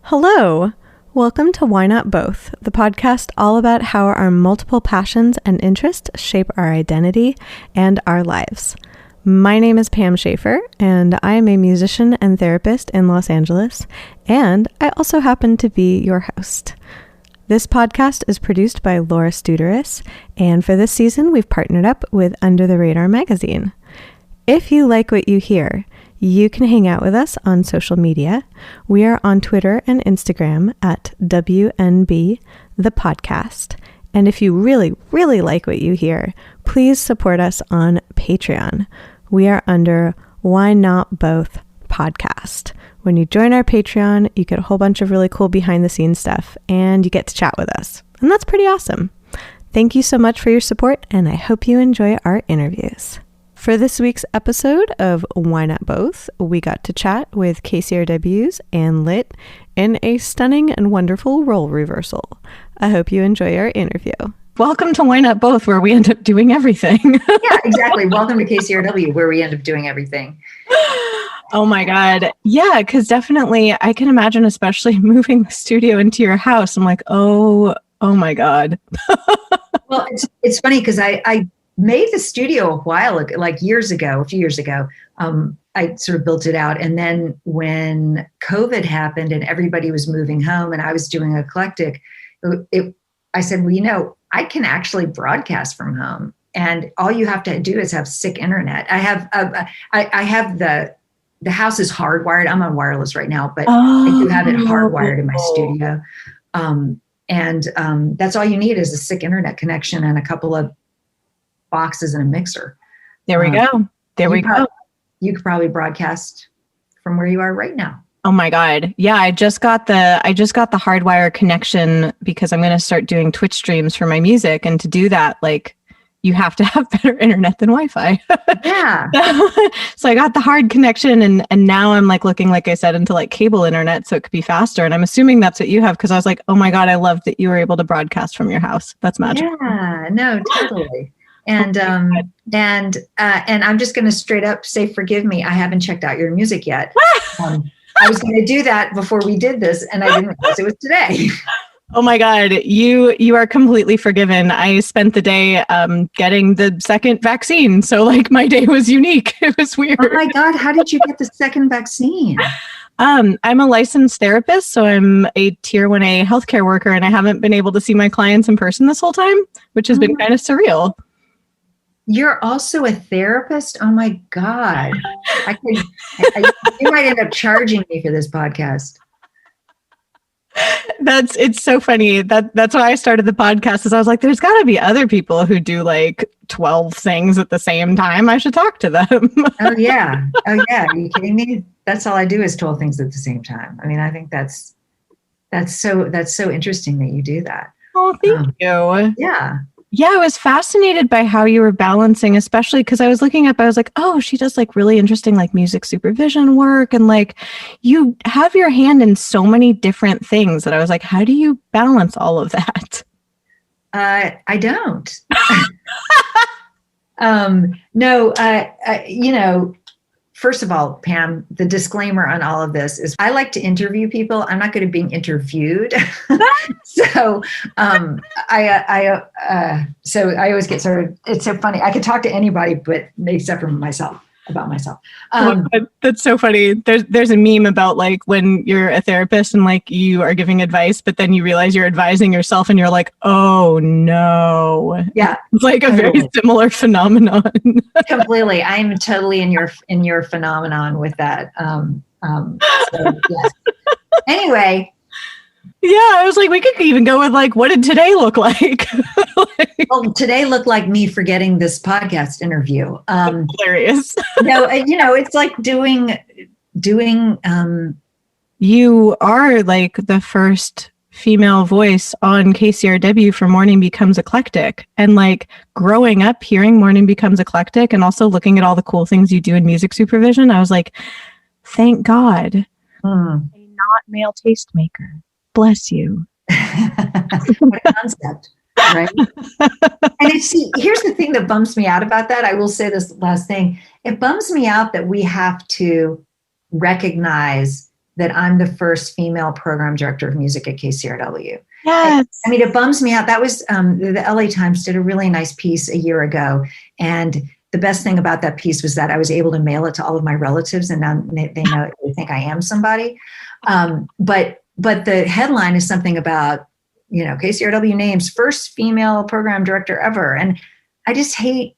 Hello! Welcome to Why Not Both, the podcast all about how our multiple passions and interests shape our identity and our lives. My name is Pam Schaefer, and I am a musician and therapist in Los Angeles, and I also happen to be your host. This podcast is produced by Laura Studeris, and for this season, we've partnered up with Under the Radar magazine. If you like what you hear, you can hang out with us on social media. We are on Twitter and Instagram at WNB the podcast. And if you really, really like what you hear, please support us on Patreon. We are under Why Not Both podcast. When you join our Patreon, you get a whole bunch of really cool behind the scenes stuff and you get to chat with us. And that's pretty awesome. Thank you so much for your support, and I hope you enjoy our interviews. For this week's episode of Why Not Both, we got to chat with KCRW's and Litt in a stunning and wonderful role reversal. I hope you enjoy our interview. Welcome to Why Not Both, where we end up doing everything. Yeah, exactly. Welcome to KCRW, where we end up doing everything. Oh my God. Yeah, because definitely I can imagine, especially moving the studio into your house. I'm like, oh my God. Well, it's funny because I made the studio a while ago, like a few years ago. I sort of built it out. And then when COVID happened and everybody was moving home and I was doing eclectic, I said, well, I can actually broadcast from home. And all you have to do is have sick internet. I have the house is hardwired. I'm on wireless right now, but I do have it hardwired in my studio. And that's all you need is a sick internet connection and a couple of boxes and a mixer. There we go. You could probably broadcast from where you are right now. Oh my God. Yeah, I just got the hardwire connection because I'm going to start doing Twitch streams for my music, and to do that, like, you have to have better internet than Wi-Fi. Yeah. So I got the hard connection, and now I'm like looking, like I said, into like cable internet so it could be faster. And I'm assuming that's what you have, because I was like, oh my God, I love that you were able to broadcast from your house. That's magical. Yeah, no, totally. And I'm just going to straight up say, forgive me, I haven't checked out your music yet. I was going to do that before we did this, and I didn't realize it was today. Oh my God, you are completely forgiven. I spent the day getting the second vaccine, so like my day was unique. It was weird. Oh my God, how did you get the second vaccine? I'm a licensed therapist, so I'm a tier 1A healthcare worker, and I haven't been able to see my clients in person this whole time, which has been kind of surreal. You're also a therapist? Oh my God. You might end up charging me for this podcast. It's so funny. That's why I started the podcast, is I was like, there's got to be other people who do like 12 things at the same time. I should talk to them. Oh yeah. Are you kidding me? That's all I do is 12 things at the same time. I mean, I think that's so interesting that you do that. Oh, thank you. Yeah. Yeah, I was fascinated by how you were balancing, especially because I was like, oh, she does like really interesting like music supervision work. And like you have your hand in so many different things that I was like, how do you balance all of that? I don't. No, first of all, Pam, the disclaimer on all of this is I like to interview people. I'm not good at being interviewed. So I always get sort of, it's so funny. I could talk to anybody, but except for myself. about myself. That's so funny. There's a meme about like when you're a therapist and like you are giving advice, but then you realize you're advising yourself and you're like, oh no. Yeah. It's like a very similar phenomenon. Completely. I'm totally in your phenomenon with that. So, yes. Anyway. Yeah, I was like, we could even go with like, what did today look like? Well, today looked like me forgetting this podcast interview. Hilarious. It's like doing. You are like the first female voice on KCRW for Morning Becomes Eclectic, and like growing up hearing Morning Becomes Eclectic, and also looking at all the cool things you do in music supervision, I was like, thank God, a not male tastemaker. Bless you. What a concept, right? And here's the thing that bums me out about that. I will say this last thing. It bums me out that we have to recognize that I'm the first female program director of music at KCRW. Yes. I mean, it bums me out. That was the LA Times did a really nice piece a year ago. And the best thing about that piece was that I was able to mail it to all of my relatives, and now they think I am somebody. But the headline is something about, KCRW names first female program director ever. And I just hate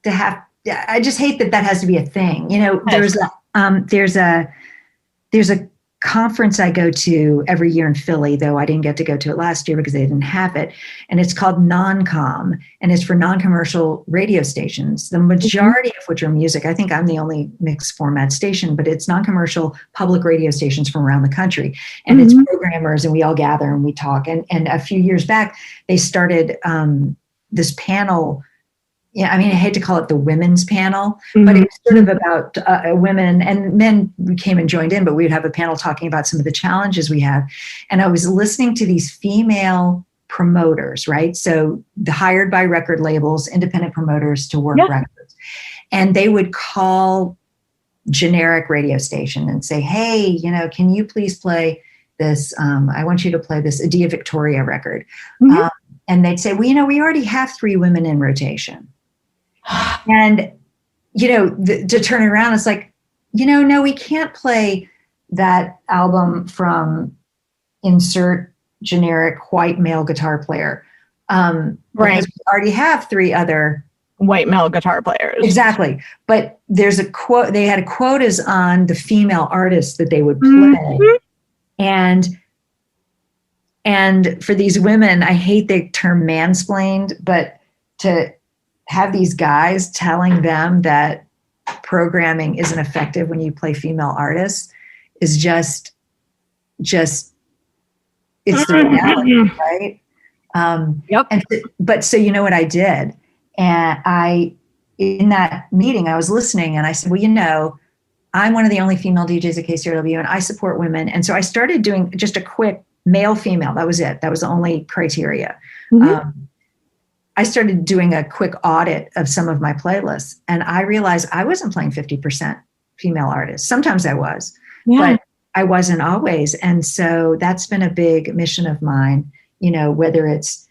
that has to be a thing. Yes. There's a conference I go to every year in Philly, though I didn't get to go to it last year because they didn't have it. And it's called Non-Com, and it's for non-commercial radio stations, the majority of which are music. I think I'm the only mixed format station, but it's non-commercial public radio stations from around the country. And it's programmers, and we all gather and we talk. And a few years back, they started this panel. I hate to call it the women's panel, but it was sort of about women, and men came and joined in, but we would have a panel talking about some of the challenges we have. And I was listening to these female promoters, right? So hired by record labels, independent promoters to work records. And they would call generic radio station and say, hey, can you please play this? I want you to play this Adia Victoria record. And they'd say, well, we already have 3 women in rotation. And, to turn it around, it's like, no, we can't play that album from insert generic white male guitar player. Right. Because we already have 3 other white male guitar players. Exactly. But there's a quote, they had quotas on the female artists that they would play. And for these women, I hate the term mansplained, but to have these guys telling them that programming isn't effective when you play female artists is just it's the reality, right? But so what I did, and in that meeting, I was listening, and I said, well, I'm one of the only female DJs at KCRW, and I support women. And so I started doing just a quick male, female. That was it. That was the only criteria. I started doing a quick audit of some of my playlists, and I realized I wasn't playing 50% female artists. Sometimes I was, but I wasn't always. And so that's been a big mission of mine, whether it's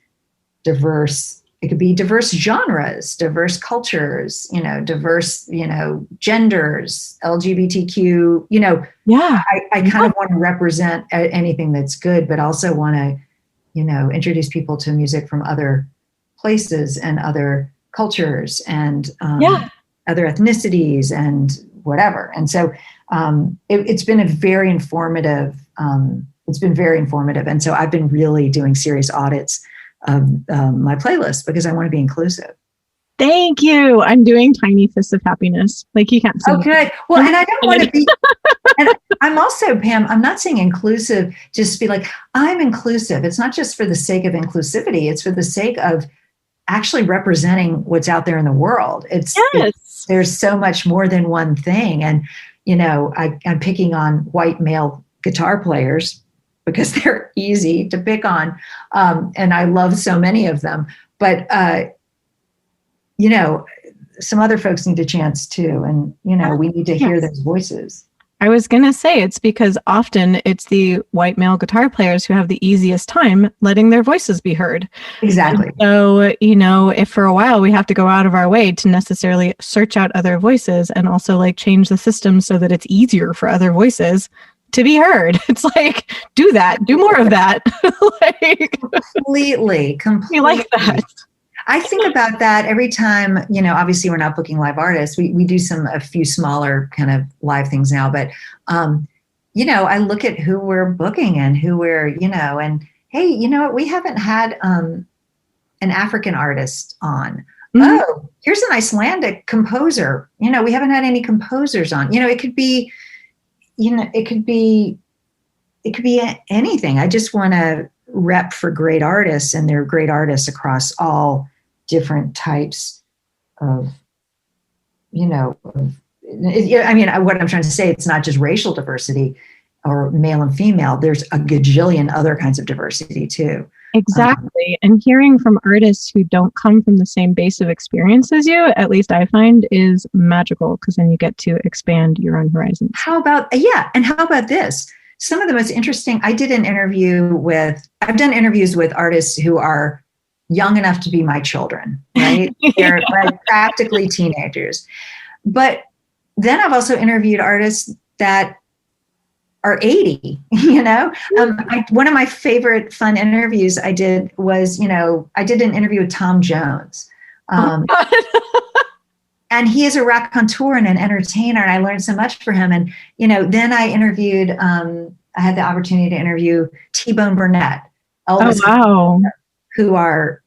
diverse, it could be diverse genres, diverse cultures, diverse, genders, LGBTQ, I kind of want to represent anything that's good, but also want to, introduce people to music from other places and other cultures and other ethnicities and whatever. And so it's been very informative. And so I've been really doing serious audits of my playlist because I want to be inclusive. Thank you. I'm doing tiny fists of happiness. Like you can't see. Oh, good. Well, and I don't want to be, and I'm also, Pam, I'm not saying inclusive, just be like, I'm inclusive. It's not just for the sake of inclusivity. It's for the sake of actually representing what's out there in the world. There's so much more than one thing. And, I'm picking on white male guitar players because they're easy to pick on. And I love so many of them, but, some other folks need a chance too. And, we need to hear those voices. I was going to say it's because often it's the white male guitar players who have the easiest time letting their voices be heard. Exactly. And so, if for a while we have to go out of our way to necessarily search out other voices and also like change the system so that it's easier for other voices to be heard. It's like, do that, do more of that. Completely. You like that. I think about that every time, obviously we're not booking live artists. We do a few smaller kind of live things now, but, I look at who we're booking and who we're, and hey, you know what? We haven't had an African artist on. Oh, here's an Icelandic composer. We haven't had any composers on. It could be, it could be anything. I just want to rep for great artists, and they're great artists across all different types of, what I'm trying to say, it's not just racial diversity. or male and female. There's a gajillion other kinds of diversity too. Exactly. And hearing from artists who don't come from the same base of experience as you, at least I find, is magical, because then you get to expand your own horizons. How about this? Some of the most interesting, I've done interviews with artists who are young enough to be my children, right? They're like practically teenagers. But then I've also interviewed artists that are 80, one of my favorite fun interviews I did was, I did an interview with Tom Jones. And he is a raconteur and an entertainer, and I learned so much from him. And, then I interviewed, I had the opportunity to interview T-Bone Burnett, Elvis, who are,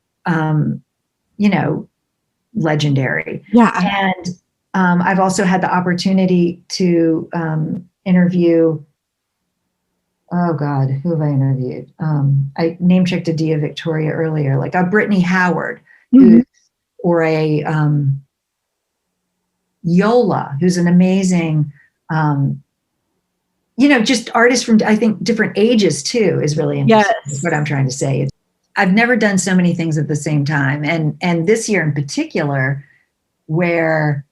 legendary. Yeah. And I've also had the opportunity to interview, oh God, who have I interviewed? I name checked a Dia Victoria earlier, like a Brittany Howard, or a Yola, who's an amazing, just artists from, I think, different ages too, is really interesting. Yes. Is what I'm trying to say. I've never done so many things at the same time. And this year in particular, where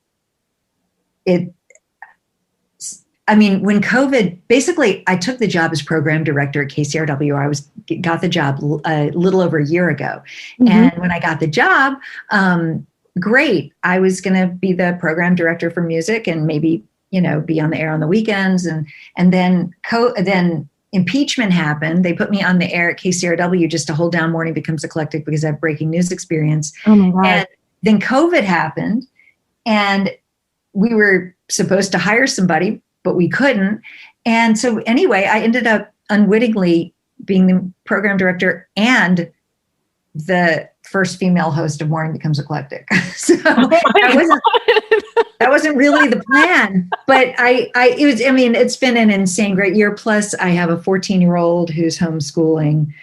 when COVID, basically I took the job as program director at KCRW. I got the job a little over a year ago. And when I got the job, great. I was going to be the program director for music and maybe, be on the air on the weekends. And then impeachment happened. They put me on the air at KCRW just to hold down Morning Becomes Eclectic because I have breaking news experience. Oh my God. And then COVID happened, and we were supposed to hire somebody, but we couldn't. And so anyway, I ended up unwittingly being the program director and the first female host of Morning Becomes Eclectic. So that wasn't really the plan, but it's been an insane, great year. Plus I have a 14-year-old who's homeschooling.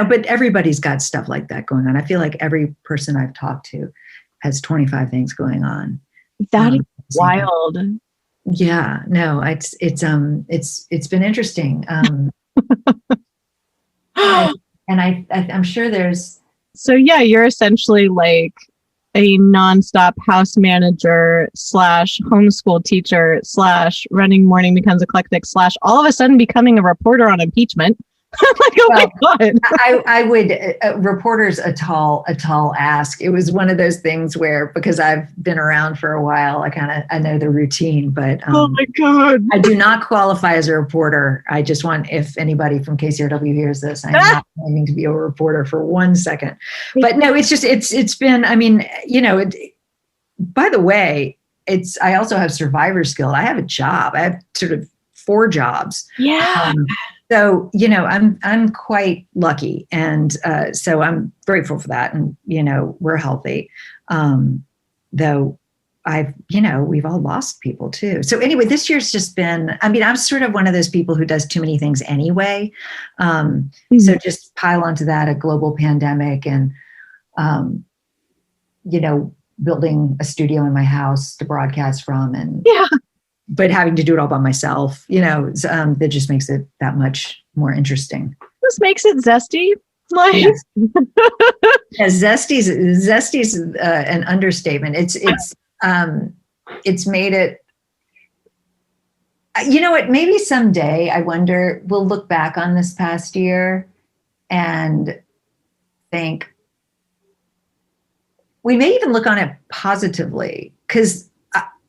But everybody's got stuff like that going on. I feel like every person I've talked to has 25 things going on. That is wild. Yeah, no, it's been interesting. And I'm sure there's. So yeah, you're essentially like a nonstop house manager / homeschool teacher / running Morning Becomes Eclectic / all of a sudden becoming a reporter on impeachment. My God. I would, reporters a tall ask. It was one of those things where, because I've been around for a while, I know the routine, but oh my God, I do not qualify as a reporter. I just want, if anybody from KCRW hears this, I'm not planning to be a reporter for 1 second, but no, it's been, by the way, I also have survivor skill. I have a job. I have sort of 4 jobs. Yeah. So, I'm quite lucky. And so I'm grateful for that. And, we're healthy. Though we've all lost people too. So anyway, this year's just been, I'm sort of one of those people who does too many things anyway. So just pile onto that, a global pandemic and, building a studio in my house to broadcast from but having to do it all by myself, that just makes it that much more interesting. This makes it zesty. Yes. Yeah, zesty's an understatement. It's made it, maybe someday, I wonder, we'll look back on this past year and think, we may even look on it positively, because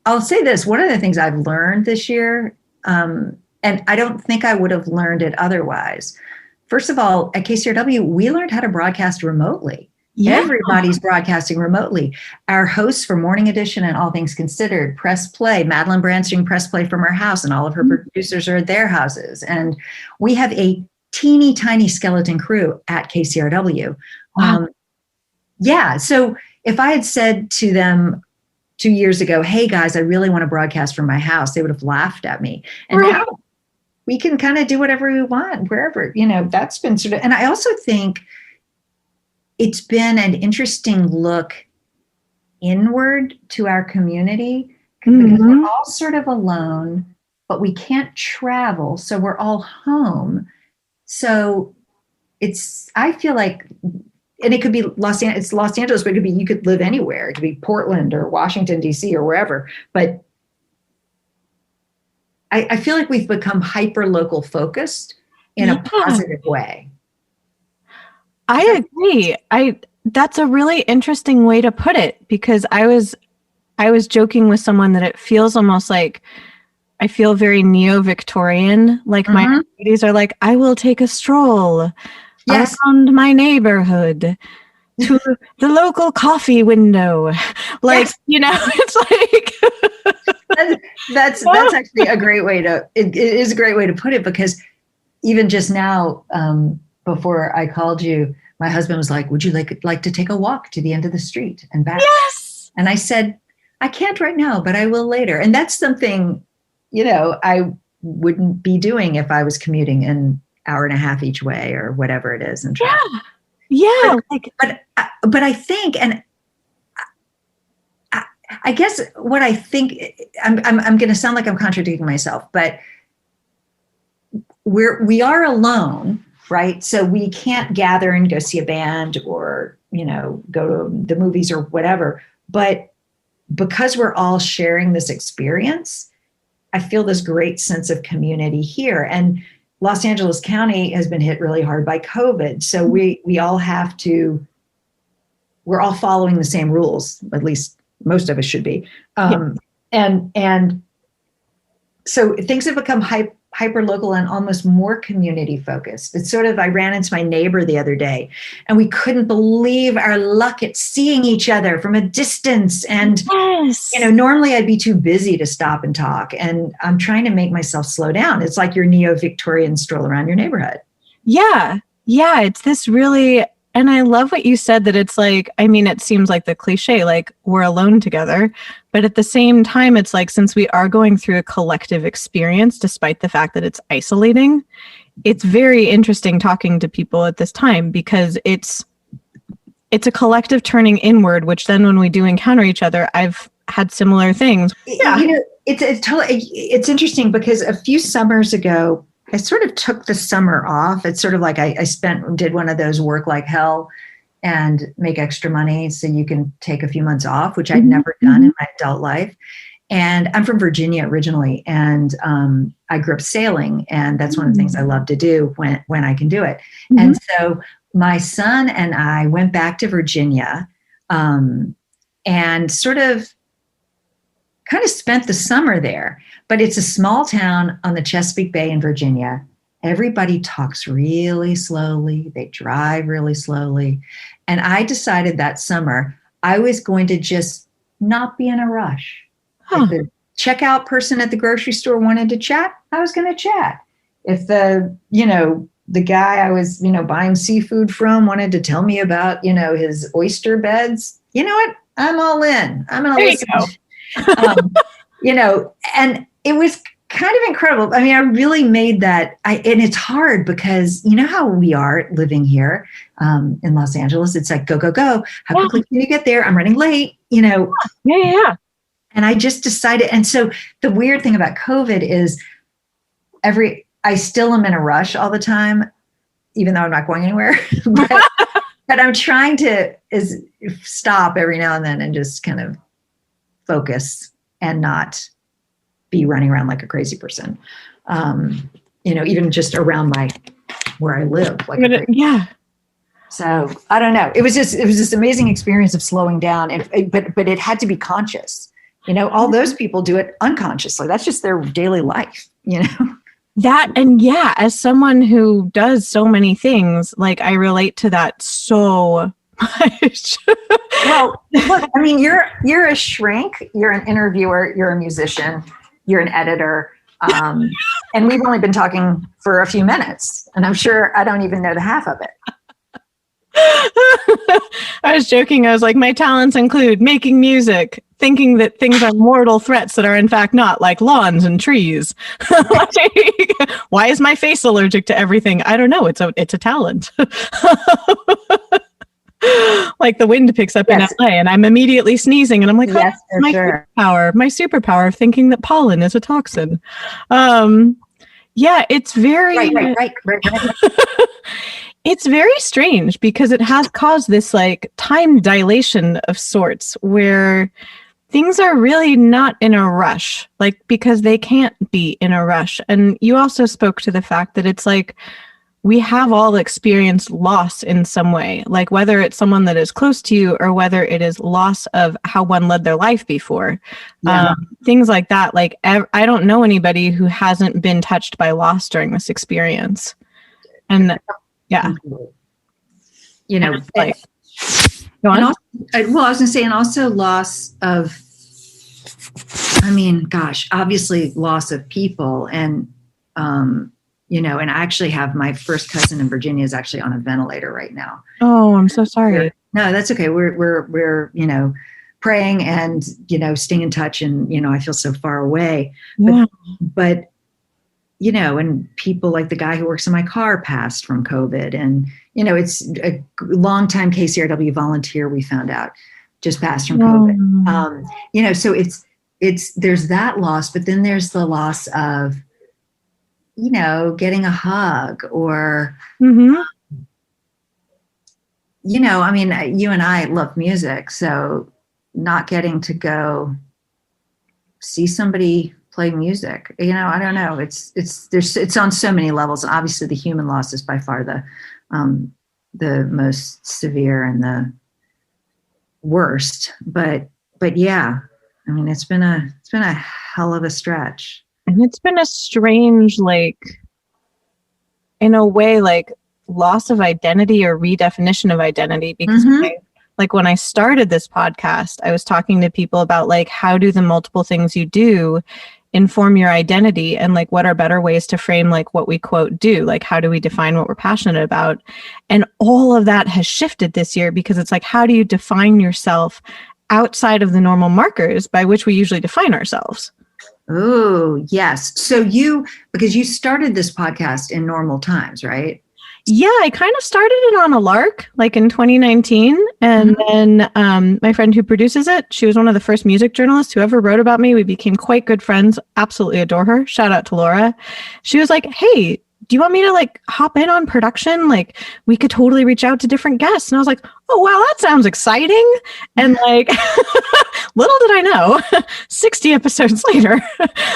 I'll say this, one of the things I've learned this year, and I don't think I would have learned it otherwise. First of all, at KCRW, we learned how to broadcast remotely. Yeah. Everybody's broadcasting remotely. Our hosts for Morning Edition and All Things Considered press play. Madeline Branstring press play from her house, and all of her producers are at their houses. And we have a teeny tiny skeleton crew at KCRW. Wow. So if I had said to them 2 years ago, hey guys, I really want to broadcast from my house, they would have laughed at me. And now we can kind of do whatever we want, wherever, that's been sort of, and I also think it's been an interesting look inward to our community, because we're all sort of alone, but we can't travel. So we're all home. So I feel like, and it could be Los Angeles, but it could be, you could live anywhere. It could be Portland or Washington, D.C. or wherever. But I feel like we've become hyper local focused in a positive way. I agree. That's a really interesting way to put it, because I was joking with someone that it feels almost like I feel very neo-Victorian. Like my ladies are like, I will take a stroll around my neighborhood to the local coffee window. Like, it's like that's actually a great way it is a great way to put it, because even just now, before I called you, my husband was like, would you like to take a walk to the end of the street and back? Yes. And I said, I can't right now, but I will later. And that's something, I wouldn't be doing if I was commuting an hour and a half each way or whatever it is. And yeah. But I think, and I guess what I think, I'm going to sound like I'm contradicting myself, but we are alone, right? So we can't gather and go see a band or, go to the movies or whatever. But because we're all sharing this experience, I feel this great sense of community here. And Los Angeles County has been hit really hard by COVID. So we all we're all following the same rules, at least most of us should be. And so things have become hyper local and almost more community focused. It's sort of, I ran into my neighbor the other day and we couldn't believe our luck at seeing each other from a distance. And, normally I'd be too busy to stop and talk. And I'm trying to make myself slow down. It's like your neo-Victorian stroll around your neighborhood. Yeah. Yeah. It's this really, and I love what you said, that it's like, it seems like the cliche, like we're alone together, but at the same time, it's like, since we are going through a collective experience, despite the fact that it's isolating, it's very interesting talking to people at this time, because it's a collective turning inward, which then when we do encounter each other, I've had similar things. Yeah. It's interesting, because a few summers ago, I sort of took the summer off. It's sort of like I did one of those work like hell and make extra money so you can take a few months off, which I'd never done in my adult life. And I'm from Virginia originally, and I grew up sailing, and that's one of the things I love to do when I can do it. And so my son and I went back to Virginia and sort of kind of spent the summer there. But it's a small town on the Chesapeake Bay in Virginia. Everybody talks really slowly. They drive really slowly. And I decided that summer I was going to just not be in a rush. If the checkout person at the grocery store wanted to chat, I was going to chat. If the guy I was, buying seafood from wanted to tell me about, his oyster beds, you know what? I'm all in. I'm going to listen. And it was kind of incredible. I really made that. And it's hard because you know how we are living here in Los Angeles. It's like, go, go, go. How quickly can you get there? I'm running late, Yeah. And I just decided. And so the weird thing about COVID is I still am in a rush all the time, even though I'm not going anywhere. But I'm trying to stop every now and then and just kind of focus and not be running around like a crazy person, even just around where I live. So I don't know. It was this amazing experience of slowing down, but it had to be conscious. All those people do it unconsciously. That's just their daily life. That, and as someone who does so many things, like I relate to that so much. Well, look, you're a shrink, you're an interviewer, you're a musician, you're an editor, and we've only been talking for a few minutes, and I'm sure I don't even know the half of it. I was joking. I was like, my talents include making music, thinking that things are mortal threats that are in fact not, like lawns and trees. Why is my face allergic to everything? I don't know. It's a talent. Like the wind picks up in LA and I'm immediately sneezing and I'm like, yes, for sure. My superpower of thinking that pollen is a toxin. Yeah, it's very, Right. it's very strange because it has caused this like time dilation of sorts where things are really not in a rush, like because they can't be in a rush. And you also spoke to the fact that it's like, we have all experienced loss in some way, like whether it's someone that is close to you or whether it is loss of how one led their life before. Things like that. Like I don't know anybody who hasn't been touched by loss during this experience. And yeah, you know, like, and also, I was going to say, and also loss of, I mean, gosh, obviously loss of people and, you know, and I actually have my first cousin in Virginia is actually on a ventilator right now. Oh, I'm so sorry. No, that's okay. We're, you know, praying and, you know, staying in touch and, you know, I feel so far away, but, you know, and people like the guy who works in my car passed from COVID and, you know, it's a longtime KCRW volunteer we found out just passed from COVID. You know, so there's that loss, but then there's the loss of, you know, getting a hug or, you know, I mean, you and I love music, so not getting to go see somebody play music, you know, I don't know. It's on so many levels. And obviously the human loss is by far the most severe and the worst, but yeah, I mean, it's been a hell of a stretch. And it's been a strange, like, in a way, like loss of identity or redefinition of identity. Because when I started this podcast, I was talking to people about like, how do the multiple things you do inform your identity? And like, what are better ways to frame like what we quote do? Like, how do we define what we're passionate about? And all of that has shifted this year because it's like, how do you define yourself outside of the normal markers by which we usually define ourselves? Oh, yes. So because you started this podcast in normal times, right? Yeah, I kind of started it on a lark, like in 2019. And then my friend who produces it, she was one of the first music journalists who ever wrote about me. We became quite good friends. Absolutely adore her. Shout out to Laura. She was like, hey, do you want me to like hop in on production? Like we could totally reach out to different guests. And I was like, oh, wow, that sounds exciting. And like, little did I know, 60 episodes later,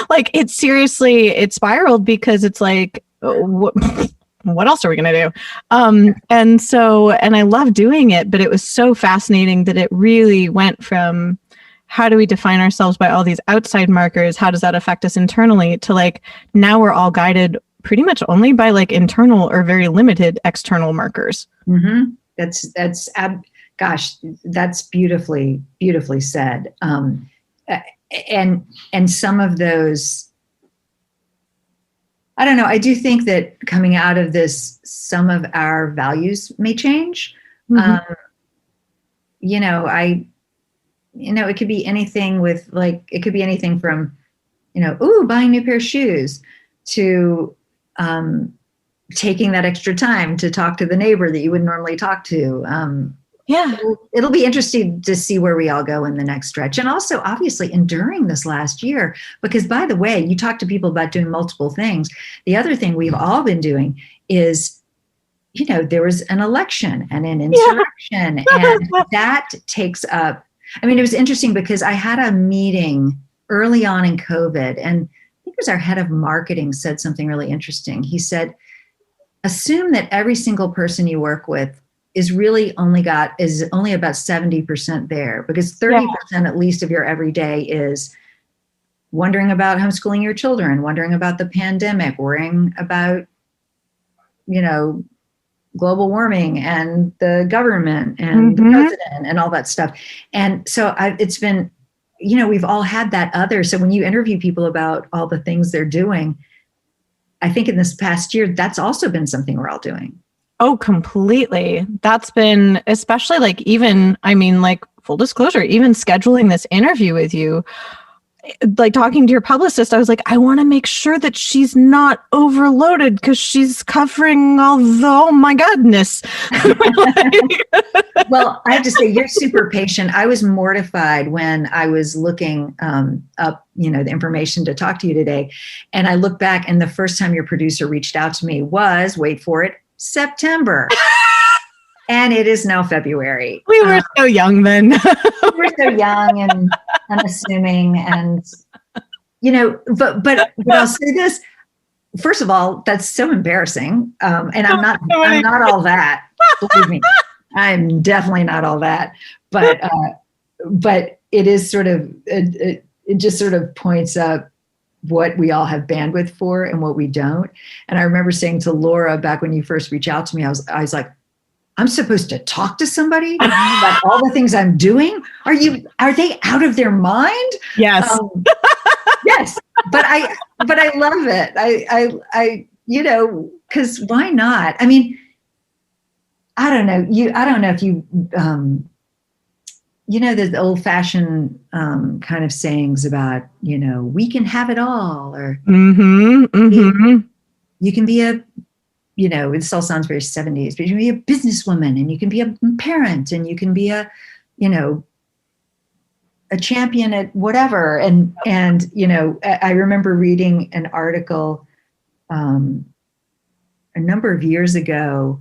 like it spiraled because it's like, what else are we going to do? And I love doing it, but it was so fascinating that it really went from how do we define ourselves by all these outside markers? How does that affect us internally to like, now we're all guided pretty much only by like internal or very limited external markers. That's beautifully said. And some of those, I don't know. I do think that coming out of this, some of our values may change. You know, it could be anything with like, it could be anything from, you know, buying a new pair of shoes to taking that extra time to talk to the neighbor that you would normally talk to. It'll be interesting to see where we all go in the next stretch. And also, obviously, enduring this last year, because by the way, you talk to people about doing multiple things. The other thing we've all been doing is, you know, there was an election and an insurrection, and that takes up, I mean, it was interesting because I had a meeting early on in COVID, and I think it was our head of marketing said something really interesting. He said, assume that every single person you work with is only about 70% there, because 30% at least of your everyday is wondering about homeschooling your children, wondering about the pandemic, worrying about, you know, global warming and the government and the president and all that stuff. And so it's been, you know, we've all had that other. So when you interview people about all the things they're doing, I think in this past year, that's also been something we're all doing. Oh, completely. That's been, especially like even, I mean, like full disclosure, even scheduling this interview with you, like talking to your publicist, I was like, I want to make sure that she's not overloaded because she's covering all the, oh my goodness. Well, I have to say, you're super patient. I was mortified when I was looking up, the information to talk to you today. And I look back, and the first time your producer reached out to me was, wait for it, September. And it is now February. We were so young then. We were so young and unassuming, and but I'll say this. First of all, that's so embarrassing, and I'm not all that. Believe me, I'm definitely not all that. But it is sort of it just sort of points up what we all have bandwidth for and what we don't. And I remember saying to Laura back when you first reached out to me, I was like, I'm supposed to talk to somebody about all the things I'm doing. Are they out of their mind? Yes. Yes. But I love it. I because why not? I mean, I don't know if you, the old fashioned kind of sayings about, we can have it all, or you can be a, this all sounds very 70s, but you can be a businesswoman, and you can be a parent, and you can be a champion at whatever. And I remember reading an article a number of years ago,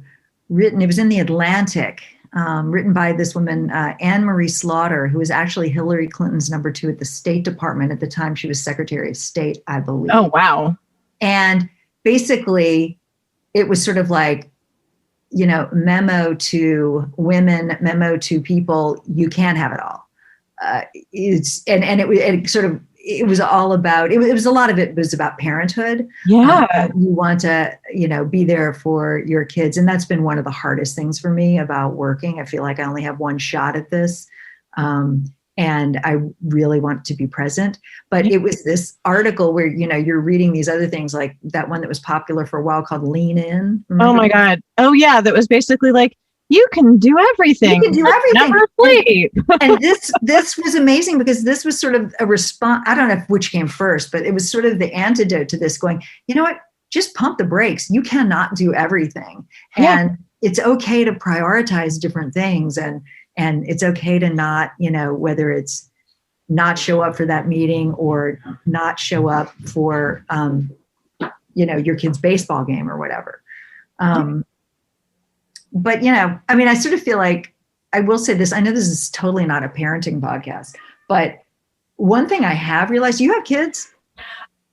it was in the Atlantic, written by this woman, Anne Marie Slaughter, who was actually Hillary Clinton's number 2 at the State Department at the time she was Secretary of State, I believe. Oh, wow. And basically, it was sort of like, memo to women, memo to people, you can't have it all. It was all about, it was a lot of it was about parenthood. Yeah. You want to, be there for your kids. And that's been one of the hardest things for me about working. I feel like I only have one shot at this. And I really want to be present. But it was this article where, you're reading these other things, like that one that was popular for a while called Lean In. Remember? Oh my God. Oh yeah. That was basically like, you can do everything. You can do everything. Never sleep. And this was amazing, because this was sort of a response. I don't know which came first, but it was sort of the antidote to this, going, you know what, just pump the brakes. You cannot do everything. And it's okay to prioritize different things. And it's okay to not, whether it's not show up for that meeting or not show up for, your kid's baseball game or whatever. But, I sort of feel like, I will say this, I know this is totally not a parenting podcast, but one thing I have realized, you have kids?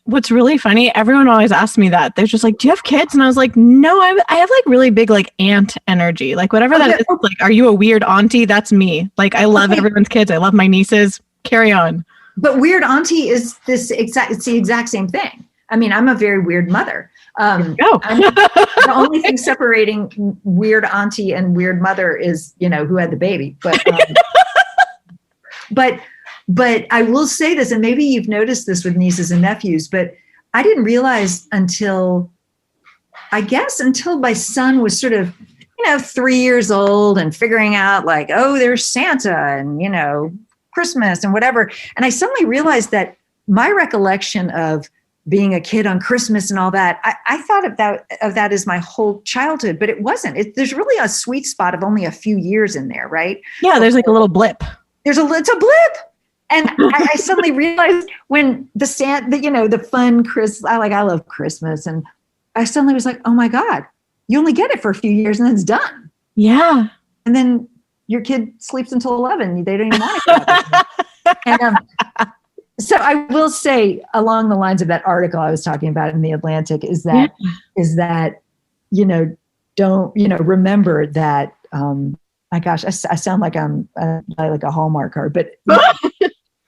What's really funny, everyone always asks me that. They're just like, do you have kids? And I was like, no, I have like really big like aunt energy. Like whatever that is, like, are you a weird auntie? That's me. Like I love everyone's kids. I love my nieces. Carry on. But weird auntie is it's the exact same thing. I mean, I'm a very weird mother. The only thing separating weird auntie and weird mother is, who had the baby. But I will say this, and maybe you've noticed this with nieces and nephews, but I didn't realize until my son was sort of, 3 years old and figuring out like, oh, there's Santa and, Christmas and whatever. And I suddenly realized that my recollection of being a kid on Christmas and all that, I thought of that as my whole childhood, but it wasn't. There's really a sweet spot of only a few years in there, right? Yeah, there's like a little blip. It's a blip. And I suddenly realized when the fun I love Christmas. And I suddenly was like, oh my God, you only get it for a few years and then it's done. Yeah. And then your kid sleeps until 11. They don't even want to go. And so I will say, along the lines of that article I was talking about in the Atlantic, is that don't, remember that, my gosh, I sound like I'm like a Hallmark card, but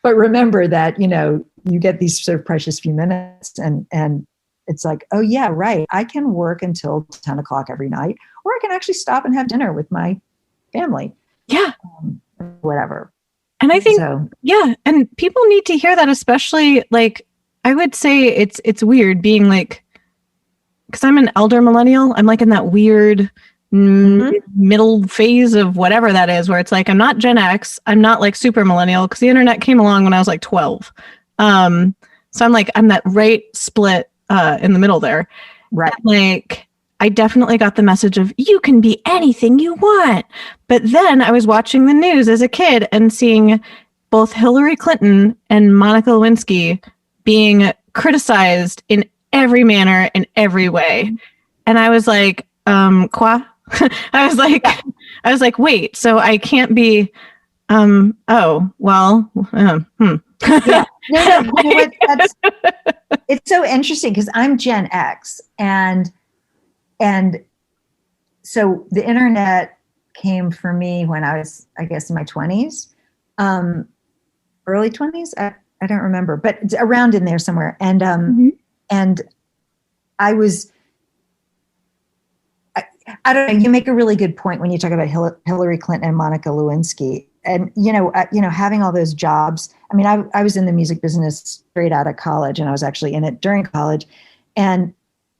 remember that, you get these sort of precious few minutes and it's like, oh yeah, right. I can work until 10 o'clock every night, or I can actually stop and have dinner with my family. Yeah. Whatever. And I think, and people need to hear that, especially like, I would say it's weird being like, because I'm an elder millennial. I'm like in that weird middle phase of whatever that is, where it's like, I'm not Gen X. I'm not like super millennial, because the internet came along when I was like 12. So I'm that right split in the middle there. Right. And like, I definitely got the message of you can be anything you want. But then I was watching the news as a kid and seeing both Hillary Clinton and Monica Lewinsky being criticized in every manner, in every way. And I was like, qua? I was like, wait, so I can't be, oh, well, Yeah. No, you know what? It's so interesting because I'm Gen X, and so the internet came for me when I was, I guess, in my 20s, early 20s. I don't remember, but it's around in there somewhere. And and I was, I don't know. You make a really good point when you talk about Hillary Clinton and Monica Lewinsky, and having all those jobs. I mean, I was in the music business straight out of college, and I was actually in it during college, and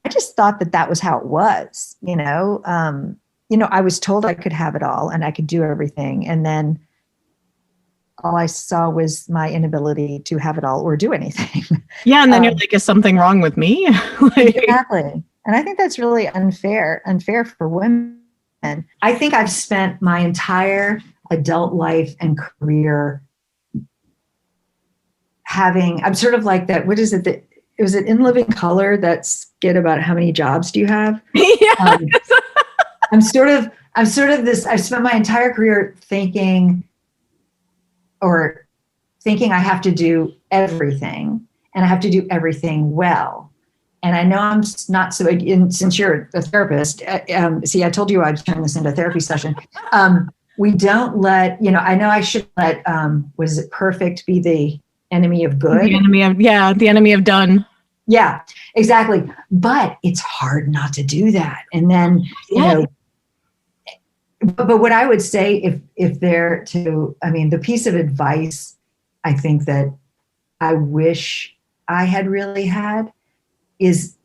I just thought that was how it was. I was told I could have it all and I could do everything, and then all I saw was my inability to have it all or do anything. Yeah, and then you're like, is something wrong with me? Exactly. And I think that's really unfair for women. I think I've spent my entire adult life and career I'm sort of like that. What is it was it In Living Color, that skit about how many jobs do you have? Yeah. I'm sort of this, I've spent my entire career thinking I have to do everything, and I have to do everything well. And I know I'm not so, since you're a therapist, see, I told you I'd turn this into a therapy session. We don't let, I know I should let, was it perfect be the enemy of good? The enemy of done. Yeah, exactly. But it's hard not to do that. And then, but what I would say if they're to, the piece of advice I think that I wish I had really had is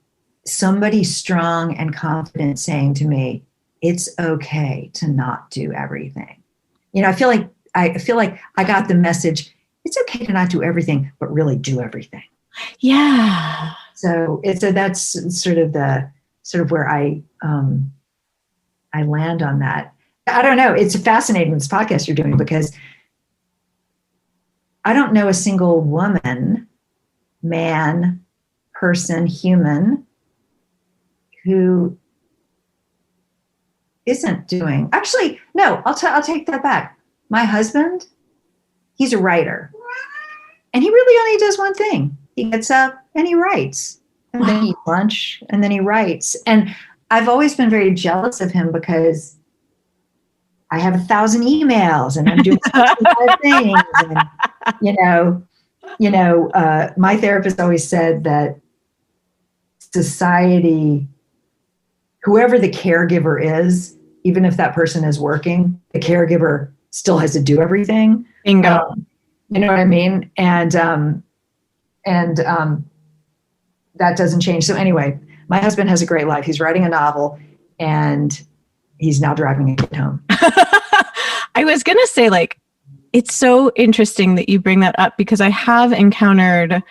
somebody strong and confident saying to me, it's okay to not do everything. I feel like I got the message, it's okay to not do everything, but really do everything. Yeah. So that's sort of where I land on that. I don't know. It's fascinating, this podcast you're doing, because I don't know a single woman, man, person, human who isn't doing. Actually, no. I'll take that back. My husband, he's a writer, and he really only does one thing. He gets up and he writes, and then he eats lunch, and then he writes. And I've always been very jealous of him because I have 1,000 emails and I'm doing 65 things. And, my therapist always said that society, whoever the caregiver is, even if that person is working, the caregiver still has to do everything. Bingo. You know what I mean? And that doesn't change. So anyway, my husband has a great life. He's writing a novel, and he's now driving a kid home. I was going to say, it's so interesting that you bring that up, because I have encountered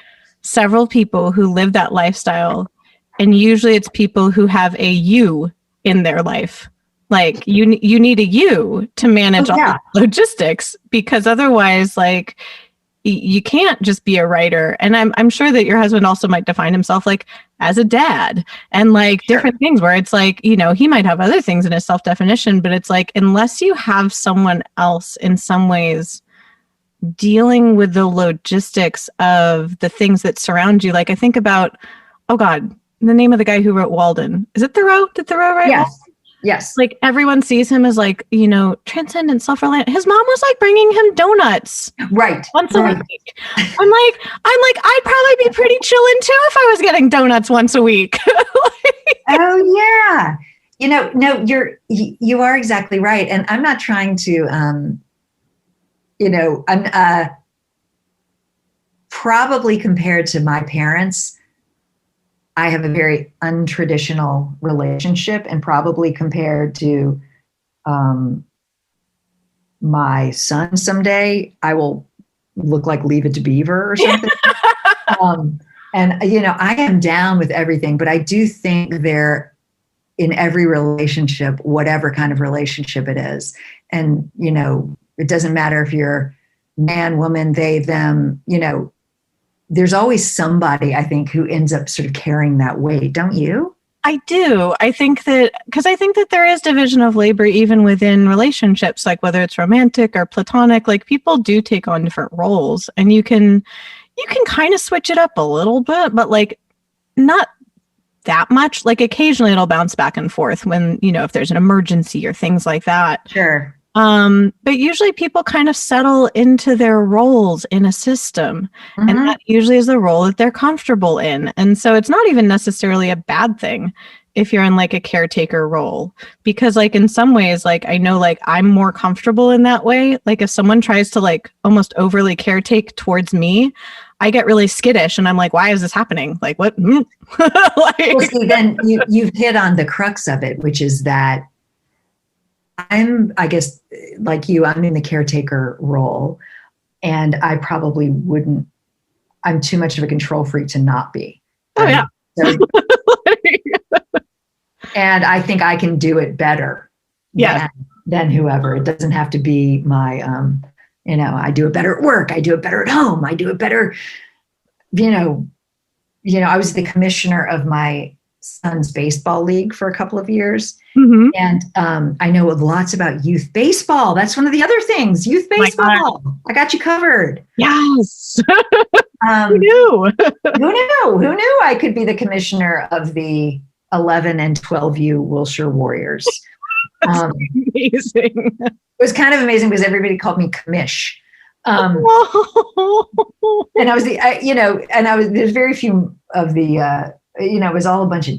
several people who live that lifestyle, and usually it's people who have a you in their life. Like you need a you to manage all the logistics, because otherwise, you can't just be a writer. And I'm sure that your husband also might define himself as a dad, and different things where it's he might have other things in his self-definition, but it's unless you have someone else in some ways dealing with the logistics of the things that surround you. I think about, oh God, the name of the guy who wrote Walden. Is it Thoreau? Did Thoreau write Walden? Yes. Everyone sees him as transcendent, self-reliant. His mom was bringing him donuts. Right. Once a week. I'm like, I'd probably be pretty chillin' too if I was getting donuts once a week. Oh yeah. No, you are exactly right. And I'm not trying to, I'm probably, compared to my parents, I have a very untraditional relationship, and probably compared to my son someday, I will look like Leave It to Beaver or something. And, I am down with everything, but I do think in every relationship, whatever kind of relationship it is. And, it doesn't matter if you're man, woman, they, them, there's always somebody, I think, who ends up sort of carrying that weight. Don't you? I do. I think that there is division of labor even within relationships, like whether it's romantic or platonic, like people do take on different roles, and you can kind of switch it up a little bit, but like not that much. Like occasionally it'll bounce back and forth when, if there's an emergency or things like that. Sure. But usually people kind of settle into their roles in a system, and that usually is the role that they're comfortable in. And so it's not even necessarily a bad thing if you're in like a caretaker role, because like in some ways, like I know like I'm more comfortable in that way. Like if someone tries to like almost overly caretake towards me, I get really skittish and I'm like, why is this happening? Like what? Like, well, see, then you've hit on the crux of it, which is that I guess, like you, I'm in the caretaker role, and I probably wouldn't, I'm too much of a control freak to not be. Oh, yeah. So, and I think I can do it better than whoever. It doesn't have to be my, I do it better at work. I do it better at home. I do it better, I was the commissioner of my son's baseball league for a couple of years. Mm-hmm. And I know lots about youth baseball. That's one of the other things, youth baseball. I got you covered. Yes. Who knew? Who knew I could be the commissioner of the 11 and 12U Wilshire Warriors? Amazing. It was kind of amazing because everybody called me commish. And I was there's very few of the, it was all a bunch of,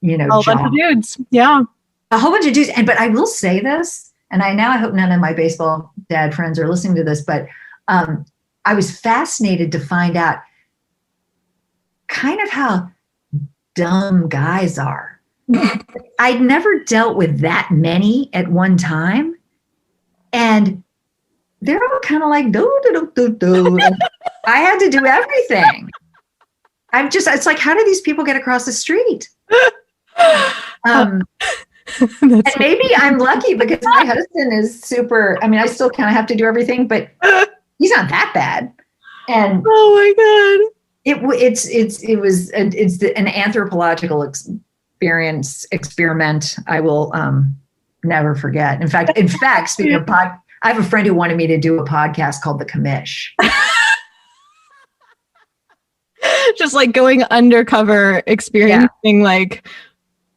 a bunch of dudes. Yeah. A whole bunch of dudes. But I will say this, and I hope none of my baseball dad friends are listening to this, but I was fascinated to find out kind of how dumb guys are. I'd never dealt with that many at one time. And they're all kind of like, do. I had to do everything. It's like, how do these people get across the street? And maybe I'm lucky because my husband is super, I still kind of have to do everything, but he's not that bad. And oh my God. It's an anthropological experiment I will never forget. In fact, speaking of I have a friend who wanted me to do a podcast called The Commish. Just like going undercover, experiencing like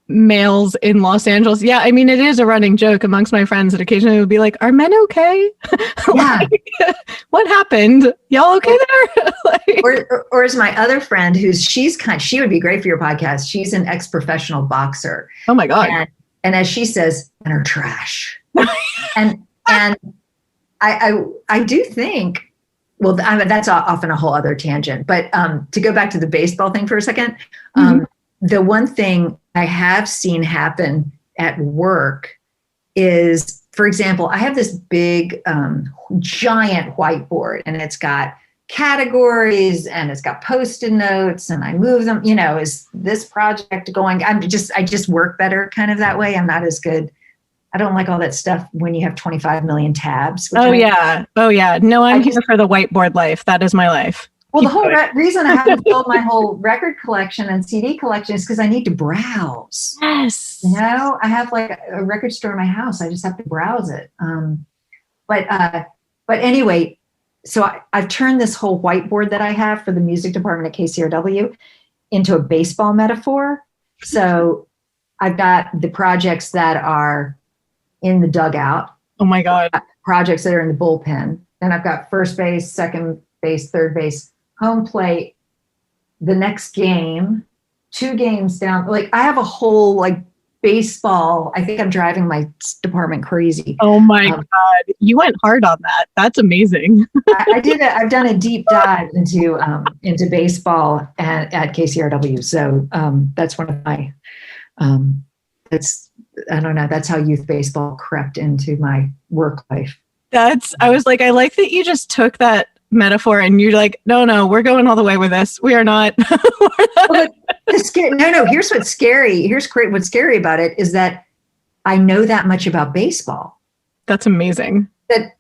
males in Los Angeles. Yeah, it is a running joke amongst my friends that occasionally would be like, "Are men okay? Yeah. What happened? Y'all okay there?" or as my other friend, she would be great for your podcast. She's an ex-professional boxer. Oh my God! And as she says, "And are trash." and I do think. Well, that's often a whole other tangent. But to go back to the baseball thing for a second, the one thing I have seen happen at work is, for example, I have this big, giant whiteboard, and it's got categories and it's got Post-it notes, and I move them. Is this project going? I just work better kind of that way. I'm not as good. I don't like all that stuff when you have 25 million tabs. Oh, yeah. No, I'm here for the whiteboard life. That is my life. Well, the whole reason I haven't filled my whole record collection and CD collection is because I need to browse. Yes. I have like a record store in my house. I just have to browse it. But anyway, so I've turned this whole whiteboard that I have for the music department at KCRW into a baseball metaphor. So I've got the projects that are in the dugout. Oh my God. Projects that are in the bullpen. Then I've got first base, second base, third base, home plate, the next game, 2 games down. Like I have a whole like baseball. I think I'm driving my department crazy. Oh my God. You went hard on that. That's amazing. I've done a deep dive into baseball at KCRW. So that's one of my, I don't know. That's how youth baseball crept into my work life. I was like, I like that you just took that metaphor, and you're like, no, we're going all the way with this. We are not. Well, no. Here's what's scary. What's scary about it is that I know that much about baseball. That's amazing. That,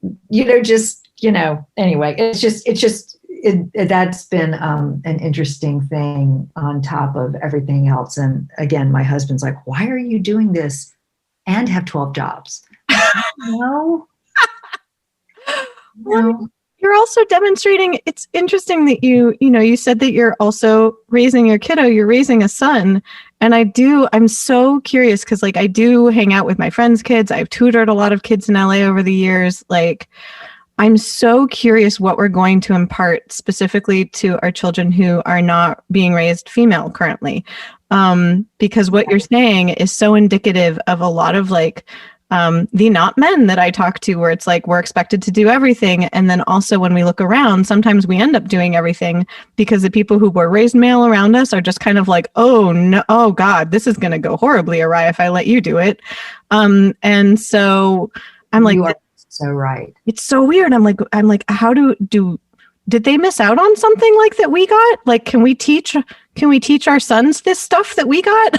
anyway, that's been an interesting thing on top of everything else. And again, my husband's like, why are you doing this and have 12 jobs? No. Well, you're also demonstrating, it's interesting that you said that you're also raising your kiddo, you're raising a son. And I'm so curious because I do hang out with my friends' kids. I've tutored a lot of kids in LA over the years. I'm so curious what we're going to impart specifically to our children who are not being raised female currently. Because what you're saying is so indicative of a lot of the not men that I talk to, where it's we're expected to do everything. And then also when we look around, sometimes we end up doing everything because the people who were raised male around us are just kind of oh no, oh God, this is going to go horribly awry if I let you do it. And so I'm you are so right. It's so weird. I'm like, how did they miss out on something like that we got? Can we teach our sons this stuff that we got?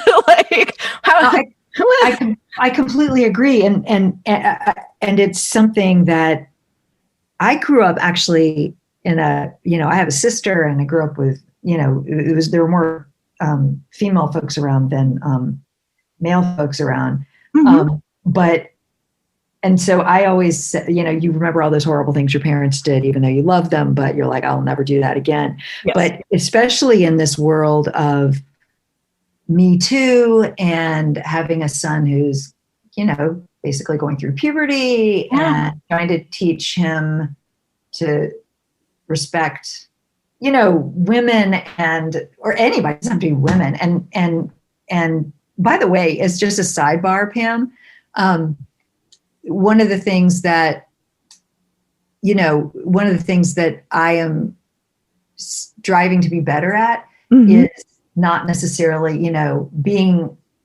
How? I completely agree, and it's something that I grew up actually in I have a sister, and I grew up with there were more female folks around than male folks around, and so I always you remember all those horrible things your parents did, even though you loved them, but you're like, I'll never do that again. Yes. But especially in this world of Me Too and having a son who's, basically going through puberty and trying to teach him to respect, women or anybody, doesn't have to be women. And by the way, as just a sidebar, Pam, one of the things that I am striving to be better at is not necessarily,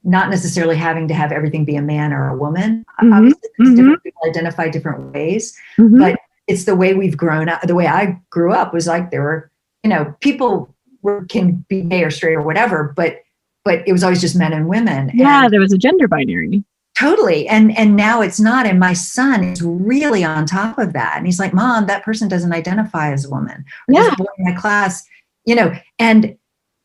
not necessarily having to have everything be a man or a woman. Obviously, different people identify different ways, but it's the way we've grown up. The way I grew up was there were, people can be gay or straight or whatever, but it was always just men and women. Yeah, and there was a gender binary. Totally. And now it's not. And my son is really on top of that. And he's like, Mom, that person doesn't identify as a woman. Or there's a boy in my class, and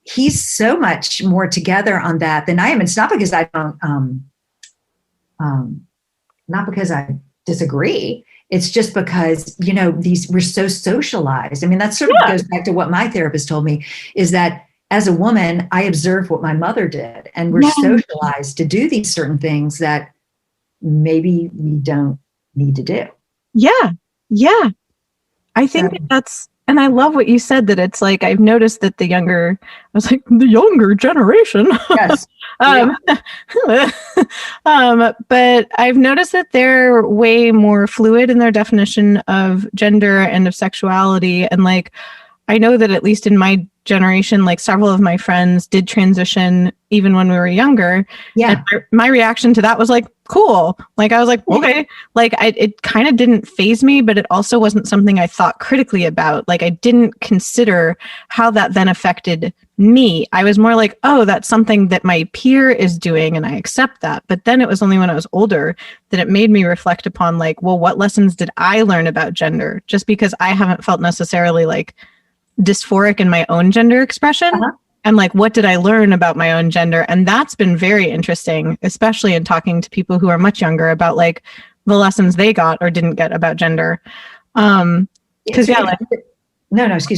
he's so much more together on that than I am. It's not because I don't, not because I disagree. It's just because, we're so socialized. I mean, that sort of goes back to what my therapist told me, is that as a woman, I observe what my mother did, and we're socialized to do these certain things that maybe we don't need to do. Yeah. Yeah. I think that's, and I love what you said, that it's I've noticed that the younger generation. Yes. But I've noticed that they're way more fluid in their definition of gender and of sexuality. And I know that at least in my generation, several of my friends did transition even when we were younger. Yeah. And my reaction to that was cool. I was okay. It kind of didn't faze me, but it also wasn't something I thought critically about. I didn't consider how that then affected me. I was more oh, that's something that my peer is doing, and I accept that. But then it was only when I was older that it made me reflect upon well, what lessons did I learn about gender? Just because I haven't felt necessarily dysphoric in my own gender expression. And what did I learn about my own gender? And that's been very interesting, especially in talking to people who are much younger about the lessons they got or didn't get about gender. No, excuse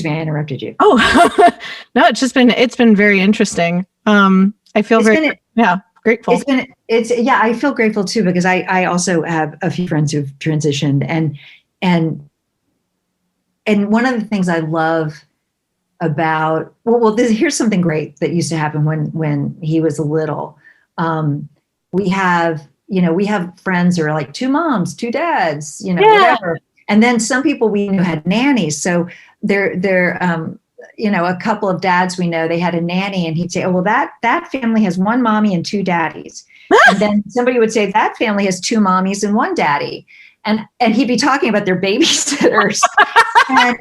me, I interrupted you. Oh, no, it's been very interesting. I feel grateful. I feel grateful too, because I also have a few friends who've transitioned, and one of the things I love about, here's something great that used to happen when he was little. We have friends who are two moms, two dads, whatever. And then some people we knew had nannies. So a couple of dads we know, they had a nanny, and he'd say, oh, well, that family has one mommy and two daddies. And then somebody would say that family has two mommies and one daddy. And he'd be talking about their babysitters. And,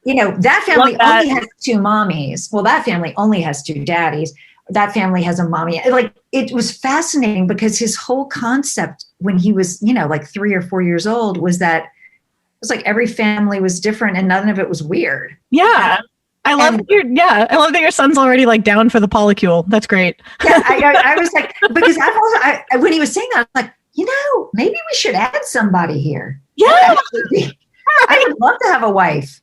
that family only has two mommies. Well, that family only has two daddies. That family has a mommy. Like, it was fascinating because his whole concept when he was, like 3 or 4 years old was that it was like every family was different and none of it was weird. Yeah. I love that your son's already like down for the polycule. That's great. Yeah. I was like, because when he was saying that, I was like, maybe we should add somebody here. Yeah. I would love to have a wife.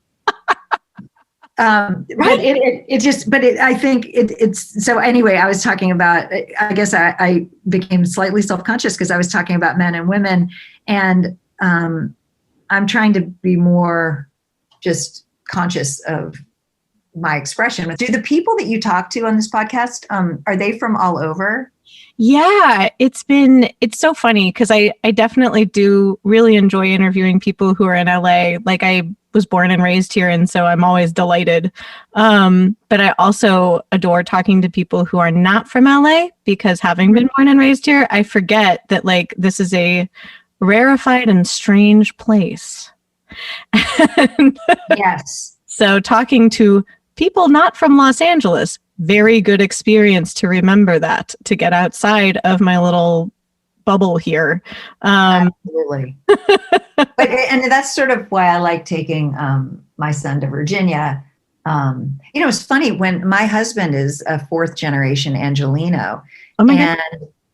But I think it's so anyway, I was talking about, I guess I became slightly self-conscious because I was talking about men and women, and I'm trying to be more just conscious of my expression. Do the people that you talk to on this podcast, are they from all over? Yeah, it's so funny because I definitely do really enjoy interviewing people who are in LA. Like, I was born and raised here, and so I'm always delighted. But I also adore talking to people who are not from LA because, having been born and raised here, I forget that like this is a rarefied and strange place. Yes. So talking to people not from Los Angeles, very good experience to remember that, to get outside of my little bubble here. Absolutely. And that's sort of why I like taking my son to Virginia. It's funny, when my husband is a 4th generation Angelino, and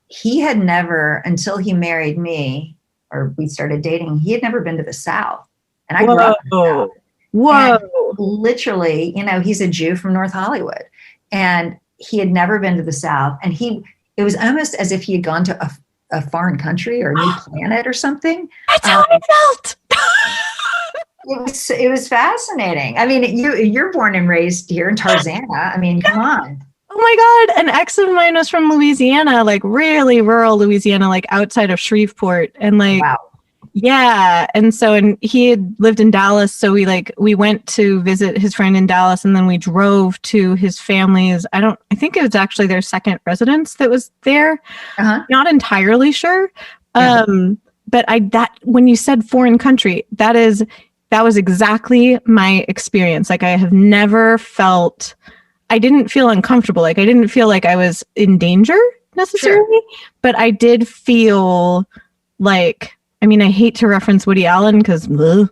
he had never, until he married me or we started dating, he had never been to the South. And I grew up in the South. Whoa. And literally, he's a Jew from North Hollywood, and he had never been to the South. And it was almost as if he had gone to a foreign country or a new planet or something. That's how I felt. It was fascinating. I mean, you're born and raised here in Tarzana. I mean, come on. Oh my God. An ex of mine was from Louisiana, like really rural Louisiana, like outside of Shreveport. And like, wow. Yeah. And he had lived in Dallas. So we went to visit his friend in Dallas, and then we drove to his family's. I think it was actually their second residence that was there. Uh-huh. Not entirely sure. Yeah. But when you said foreign country, that was exactly my experience. Like, I have never I didn't feel uncomfortable. Like, I didn't feel like I was in danger necessarily, but I did feel like, I mean, I hate to reference Woody Allen because, but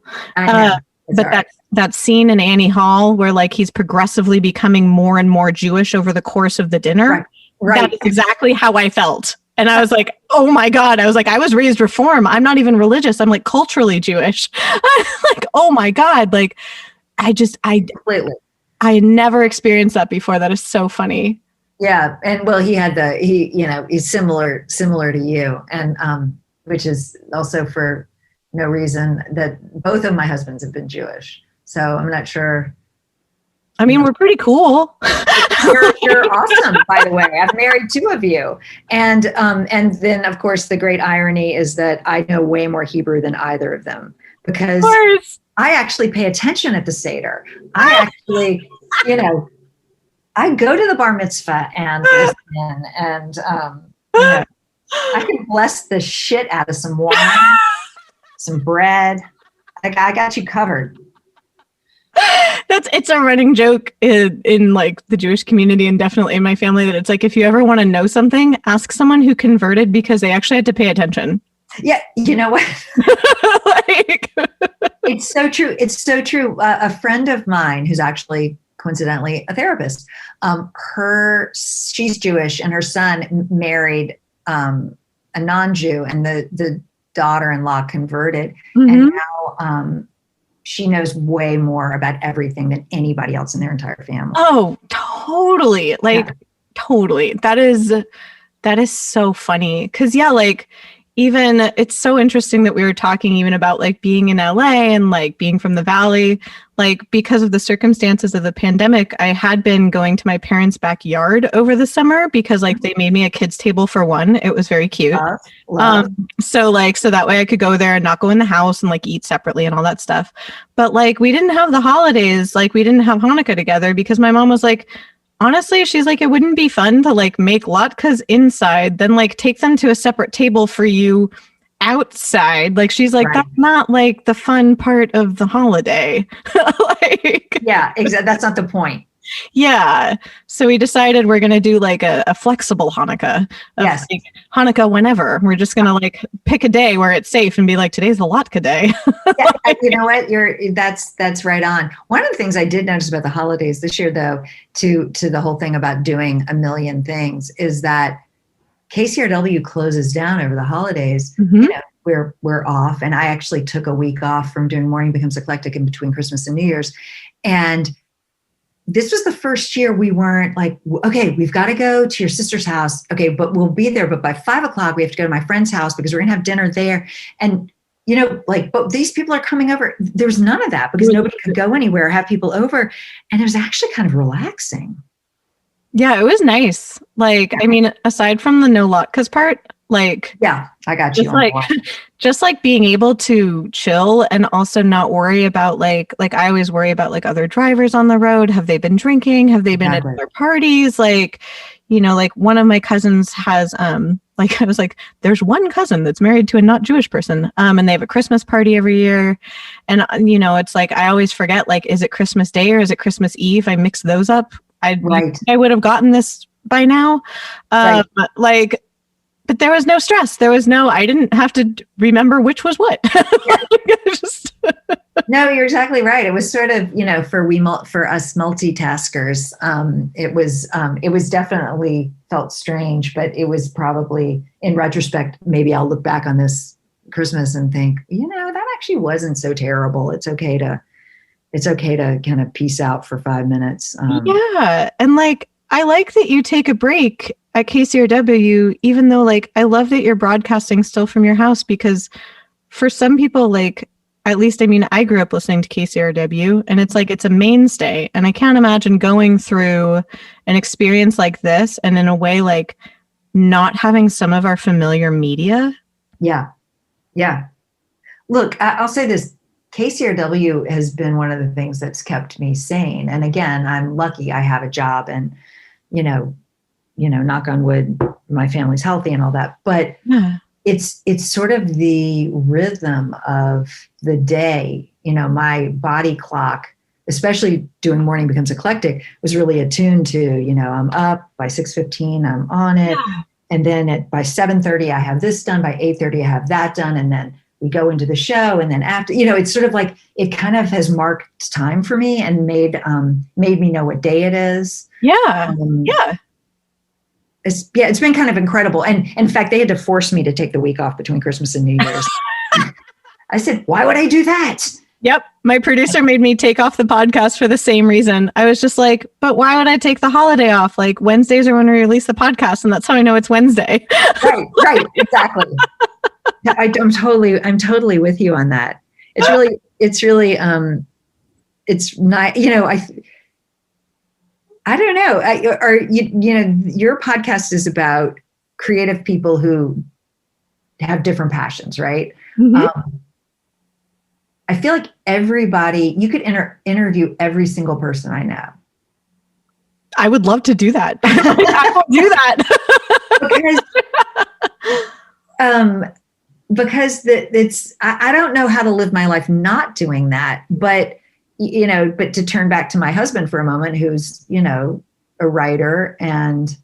that scene in Annie Hall where like he's progressively becoming more and more Jewish over the course of the dinner. Right. That is exactly how I felt. And I was like, oh my God. I was like, I was raised Reform. I'm not even religious. I'm like culturally Jewish. Like, oh my God. Like, completely. I never experienced that before. That is so funny. Yeah. And well, he's similar to you. And, which is also for no reason that both of my husbands have been Jewish. So I'm not sure. I mean, we're pretty cool. You're awesome, by the way. I've married 2 of you. And then, of course, the great irony is that I know way more Hebrew than either of them, because I actually pay attention at the Seder. I actually, I go to the bar mitzvah and listen, and, I can bless the shit out of some wine, some bread. I got you covered. It's a running joke in like the Jewish community, and definitely in my family, that it's like, if you ever want to know something, ask someone who converted because they actually had to pay attention. Yeah. You know what? It's so true. It's so true. A friend of mine who's actually coincidentally a therapist, she's Jewish, and her son married a non-Jew, and the daughter-in-law converted. Mm-hmm. And now she knows way more about everything than anybody else in their entire family. Oh, totally. Totally. That is so funny. 'Cause like, even it's so interesting that we were talking even about like being in LA and like being from the Valley, like because of the circumstances of the pandemic, I had been going to my parents' backyard over the summer because like they made me a kids table for one. It was very cute. Love. So that way I could go there and not go in the house and like eat separately and all that stuff. But like we didn't have the holidays, like we didn't have Hanukkah together because my mom was like, honestly, she's like, it wouldn't be fun to like make latkes inside, then like take them to a separate table for you outside. Like she's like, that's not like the fun part of the holiday. Like, yeah, exactly. That's not the point. Yeah. So we decided we're going to do like a flexible Hanukkah. Yes. Like Hanukkah whenever. We're just going to like pick a day where it's safe and be like, today's the latke day. Yeah, you know what? That's right on. One of the things I did notice about the holidays this year, though, to the whole thing about doing a million things, is that KCRW closes down over the holidays. Mm-hmm. You know, we're off, and I actually took a week off from doing Morning Becomes Eclectic in between Christmas and New Year's, and this was the first year we weren't like, okay, we've got to go to your sister's house. Okay, but we'll be there. But by 5:00, we have to go to my friend's house because we're going to have dinner there. And, you know, like, but these people are coming over. There's none of that because nobody could go anywhere, have people over. And it was actually kind of relaxing. Yeah, it was nice. Like, I mean, aside from the no latkes part, like, yeah, I got you. Just like being able to chill and also not worry about like I always worry about like other drivers on the road. Have they been drinking? Have they been at other parties? Like, you know, like one of my cousins has, like I was like, there's one cousin that's married to a not Jewish person. And they have a Christmas party every year. And, you know, it's like, I always forget, like, is it Christmas Day or is it Christmas Eve? I mix those up. I would have gotten this by now. Like, but there was no stress. I didn't have to remember which was what. No, you're exactly right. It was sort of, you know, for us multitaskers, it was definitely felt strange, but it was probably, in retrospect, maybe I'll look back on this Christmas and think, you know, that actually wasn't so terrible. It's okay to kind of peace out for 5 minutes. Yeah. And like, I like that you take a break at KCRW, even though like, I love that you're broadcasting still from your house, because for some people, like, at least, I mean, I grew up listening to KCRW and it's like, it's a mainstay. And I can't imagine going through an experience like this and in a way, like not having some of our familiar media. Yeah. Yeah. Look, I'll say this. KCRW has been one of the things that's kept me sane. And again, I'm lucky I have a job and, you know, knock on wood, my family's healthy and all that. But it's sort of the rhythm of the day. You know, my body clock, especially doing Morning Becomes Eclectic, was really attuned to, you know, I'm up by 6:15, I'm on it. Yeah. And then by 7:30, I have this done. By 8:30, I have that done. And then we go into the show. And then after, you know, it's sort of like, it kind of has marked time for me and made me know what day it is. Yeah. It's been kind of incredible. And in fact, they had to force me to take the week off between Christmas and New Year's. I said, why would I do that? Yep. My producer made me take off the podcast for the same reason. I was just like, but why would I take the holiday off? Like Wednesdays are when we release the podcast and that's how I know it's Wednesday. Right. Exactly. I'm totally with you on that. It's really, it's not, you know, I don't know. You know, your podcast is about creative people who have different passions, right? Mm-hmm. I feel like you could interview every single person I know. I would love to do that. I will do that. Because I don't know how to live my life not doing that, but to turn back to my husband for a moment, who's, you know, a writer and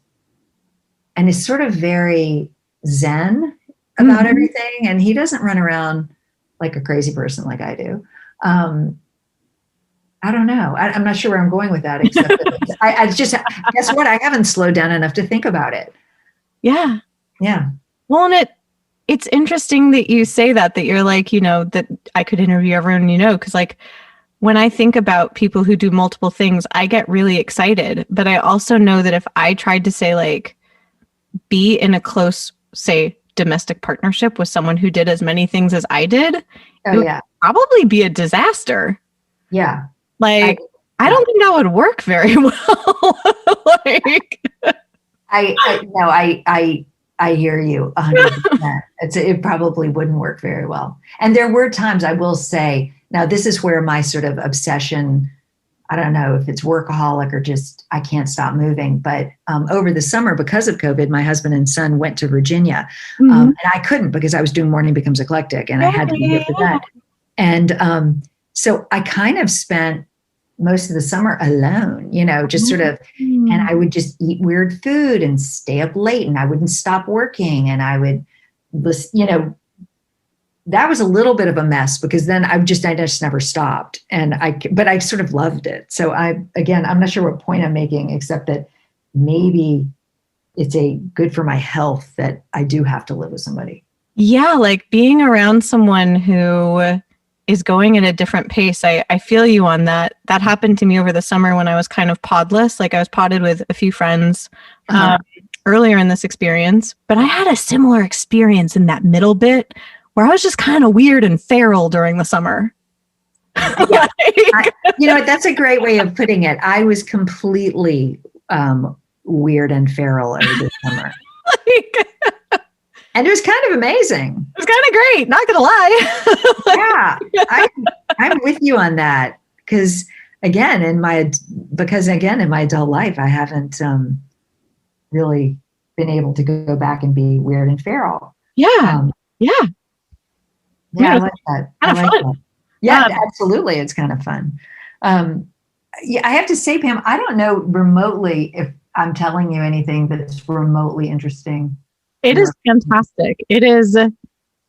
is sort of very zen about everything. And he doesn't run around like a crazy person like I do. I don't know. I'm not sure where I'm going with that, except that I just, guess what? I haven't slowed down enough to think about it. Yeah. Yeah. Well, and it's interesting that you say that you're like, you know, that I could interview everyone, you know, because like when I think about people who do multiple things, I get really excited. But I also know that if I tried to say like, be in a close, say, domestic partnership with someone who did as many things as I did, it would yeah. probably be a disaster. Yeah. Like, I don't think that would work very well. Like, I hear you 100%. It probably wouldn't work very well. And there were times, I will say, now this is where my sort of obsession, I don't know if it's workaholic or just I can't stop moving. But over the summer, because of COVID, my husband and son went to Virginia. And I couldn't because I was doing Morning Becomes Eclectic and I had to be here for that. And so I kind of spent most of the summer alone, just sort of, and I would just eat weird food and stay up late and I wouldn't stop working. And I would, that was a little bit of a mess because then I just never stopped. But I sort of loved it. So I'm not sure what point I'm making, except that maybe it's good for my health that I do have to live with somebody. Yeah. Like being around someone who is going at a different pace. I feel you on that. That happened to me over the summer when I was kind of podless. Like I was podded with a few friends earlier in this experience, but I had a similar experience in that middle bit where I was just kind of weird and feral during the summer. Yeah. That's a great way of putting it. I was completely weird and feral over the summer. And it was kind of amazing. It was kind of great, not gonna lie. Yeah, I'm with you on that because again, in my adult life, I haven't really been able to go back and be weird and feral. Yeah, yeah, I like that. Kind of fun. Yeah, absolutely, it's kind of fun. Yeah, I have to say, Pam, I don't know remotely if I'm telling you anything that's remotely interesting. It is fantastic. It is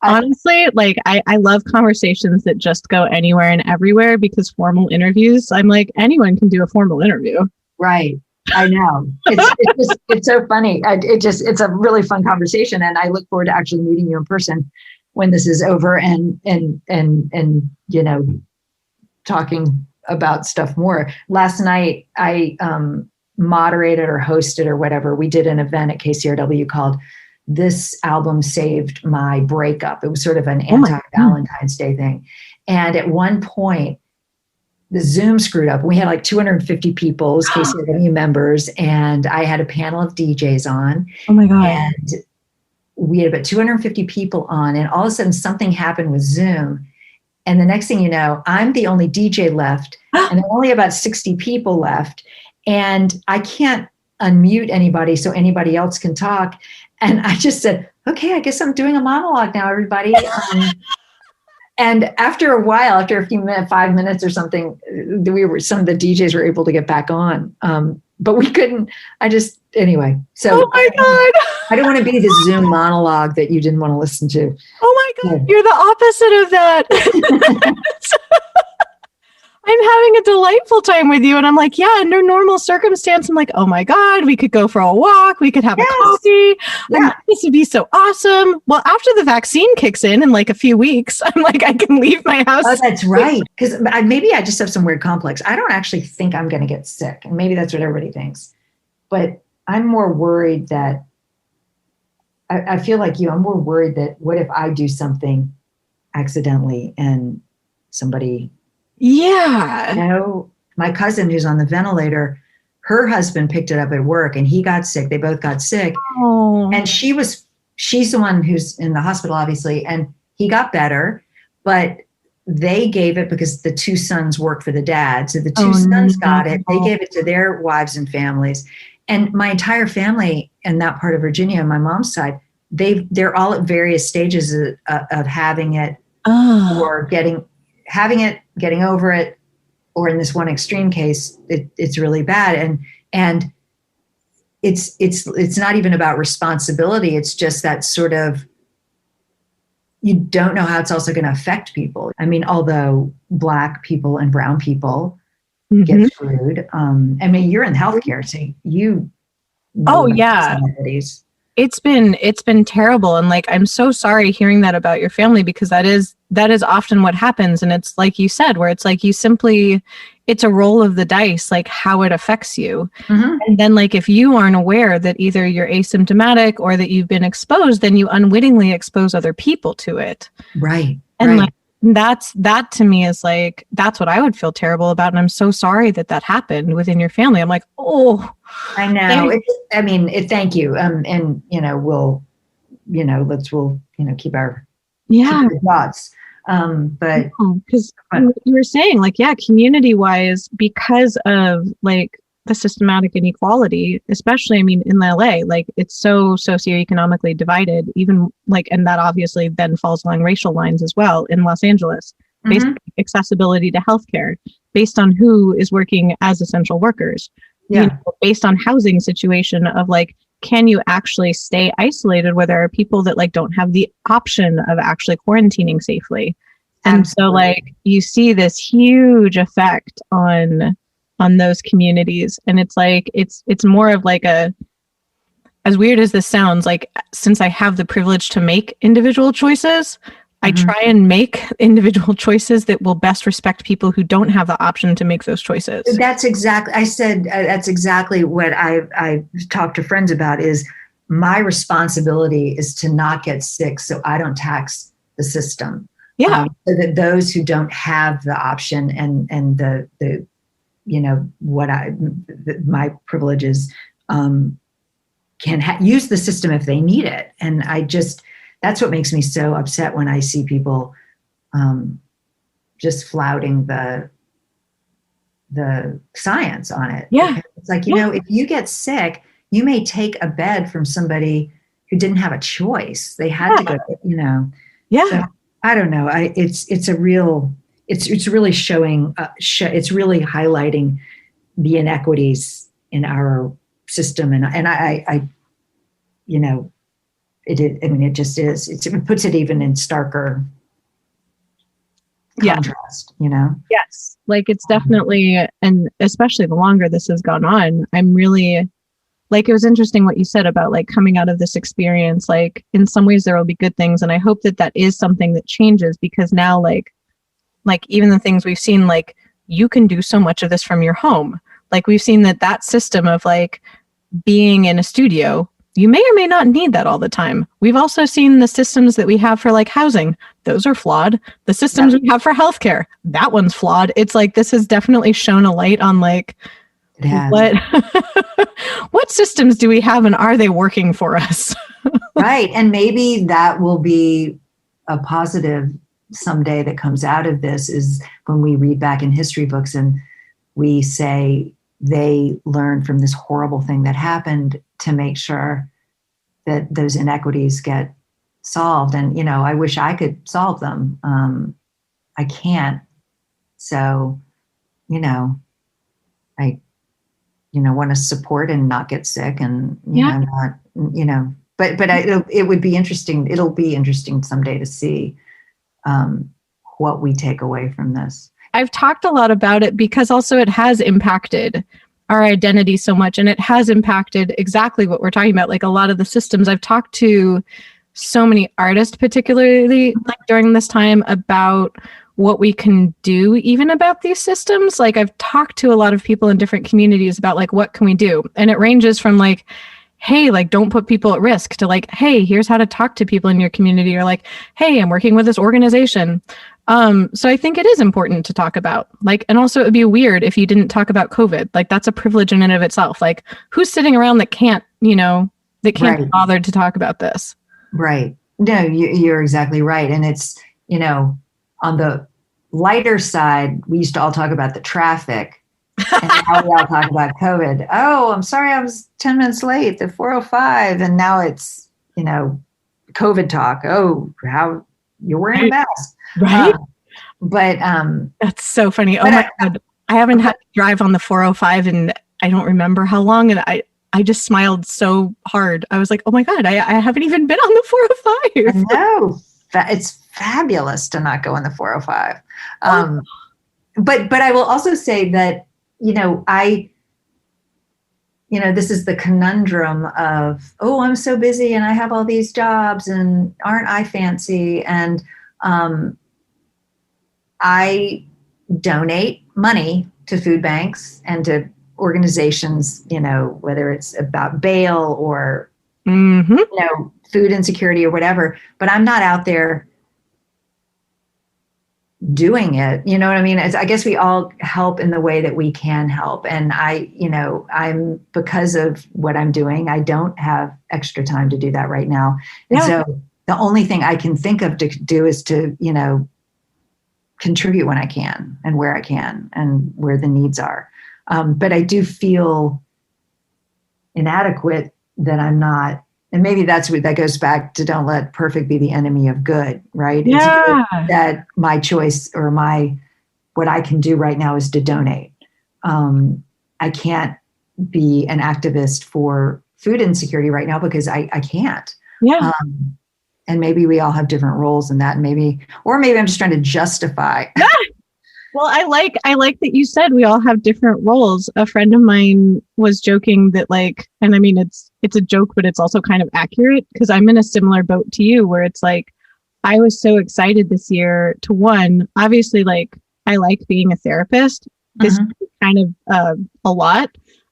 honestly like I love conversations that just go anywhere and everywhere because formal interviews, I'm like, anyone can do a formal interview. Right. I know. It's so funny. It's a really fun conversation. And I look forward to actually meeting you in person when this is over and talking about stuff more. Last night I moderated or hosted or whatever. We did an event at KCRW called This Album Saved My Breakup. It was sort of an anti-Valentine's Day thing. And at one point, the Zoom screwed up. We had like 250 people as KCRW members, and I had a panel of DJs on. Oh my God. And we had about 250 people on, and all of a sudden something happened with Zoom. And the next thing you know, I'm the only DJ left, and there are only about 60 people left. And I can't unmute anybody so anybody else can talk. And I just said, okay, I guess I'm doing a monologue now, everybody. And after a while, after a few minutes, 5 minutes or something, some of the DJs were able to get back on. But we couldn't, anyway. So oh my God. I don't want to be the Zoom monologue that you didn't want to listen to. Oh my God. Yeah. You're the opposite of that. I'm having a delightful time with you. And I'm like, yeah, under normal circumstance, I'm like, oh my God, we could go for a walk. We could have a coffee. Yeah. This would be so awesome. Well, after the vaccine kicks in like a few weeks, I'm like, I can leave my house. Oh, that's right. Because maybe I just have some weird complex. I don't actually think I'm going to get sick. And maybe that's what everybody thinks. But I'm more worried that, I feel like you, I'm more worried that what if I do something accidentally and somebody... Yeah. My cousin who's on the ventilator, her husband picked it up at work and he got sick. They both got sick. Oh. And she's the one who's in the hospital, obviously. And he got better, but they gave it because the two sons work for the dad. So the two sons got it. They gave it to their wives and families. And my entire family in that part of Virginia, on my mom's side, they're all at various stages of having it or having it, getting over it, or in this one extreme case, it's really bad. And it's not even about responsibility. It's just that sort of, you don't know how it's also going to affect people. I mean, although Black people and brown people get screwed. I mean, you're in healthcare, so you know it's been terrible. And like, I'm so sorry hearing that about your family, because that is often what happens. And it's like you said, where it's like, it's a roll of the dice, like how it affects you. And then like, if you aren't aware that either you're asymptomatic or that you've been exposed, then you unwittingly expose other people to it. Right. And like, that to me is like, that's what I would feel terrible about. And I'm so sorry that that happened within your family. I'm like, oh, I know. Thank you. And, we'll keep our thoughts. But because you were saying like, community wise, because of like the systematic inequality, especially, I mean, in LA, like it's so socioeconomically divided, even like, and that obviously then falls along racial lines as well in Los Angeles, based on accessibility to healthcare, based on who is working as essential workers, based on housing situation of like, can you actually stay isolated where there are people that like don't have the option of actually quarantining safely? And so like you see this huge effect on those communities. And it's like, it's more of like as weird as this sounds, like since I have the privilege to make individual choices, I try and make individual choices that will best respect people who don't have the option to make those choices. That's exactly what I've talked to friends about is my responsibility is to not get sick so I don't tax the system. So that those who don't have the option and the my privileges can use the system if they need it. And that's what makes me so upset when I see people just flouting the science on it. Yeah. It's like, if you get sick, you may take a bed from somebody who didn't have a choice. They had to go, So, I don't know. It's really showing, it's really highlighting the inequities in our system. And I it just is. It puts it even in starker contrast, Yes. Like it's definitely, and especially the longer this has gone on, I'm really like, it was interesting what you said about like coming out of this experience, like in some ways there will be good things. And I hope that is something that changes because now like even the things we've seen, like you can do so much of this from your home. Like we've seen that system of like being in a studio, you may or may not need that all the time. We've also seen the systems that we have for like housing. Those are flawed. The systems we have for healthcare, that one's flawed. It's like, this has definitely shown a light on like, what systems do we have and are they working for us? Right. And maybe that will be a positive someday that comes out of this is when we read back in history books and we say they learned from this horrible thing that happened to make sure that those inequities get solved. And, I wish I could solve them. I can't. So, I want to support and not get sick and, it would be interesting. It'll be interesting someday to see what we take away from this. I've talked a lot about it because also it has impacted our identity so much, and it has impacted exactly what we're talking about. Like a lot of the systems. I've talked to so many artists, particularly like during this time, about what we can do even about these systems. Like I've talked to a lot of people in different communities about like, what can we do? And it ranges from like, hey, like don't put people at risk to like, hey, here's how to talk to people in your community, or like, hey, I'm working with this organization. So I think it is important to talk about, like, and also it would be weird if you didn't talk about COVID. Like that's a privilege in and of itself. Like who's sitting around that can't, be bothered to talk about this? Right. No, you're exactly right. And it's, on the lighter side, we used to all talk about the traffic. And now we all talk about COVID. Oh, I'm sorry, I was 10 minutes late, the 405. And now it's, COVID talk. Oh, how you're wearing a mask. Right. But that's so funny. Oh my God. I haven't had to drive on the 405 and I don't remember how long. And I just smiled so hard. I was like, oh my God, I haven't even been on the 405. No, it's fabulous to not go on the 405. But I will also say that, this is the conundrum of, oh, I'm so busy and I have all these jobs and aren't I fancy? And I donate money to food banks and to organizations, whether it's about bail or, food insecurity or whatever, but I'm not out there doing it. You know what I mean? I guess we all help in the way that we can help. And I'm, because of what I'm doing, I don't have extra time to do that right now. And so the only thing I can think of to do is to, contribute when I can and where I can and where the needs are. But I do feel inadequate that I'm not. And maybe that goes back to don't let perfect be the enemy of good, right? Yeah. It's good that my choice or what I can do right now is to donate. I can't be an activist for food insecurity right now because I can't. Yeah. And maybe we all have different roles in that. And maybe I'm just trying to justify. Well, I like that you said we all have different roles. A friend of mine was joking that and I mean, it's a joke, but it's also kind of accurate because I'm in a similar boat to you where it's like, I was so excited this year to obviously I like being a therapist. This is kind of a lot.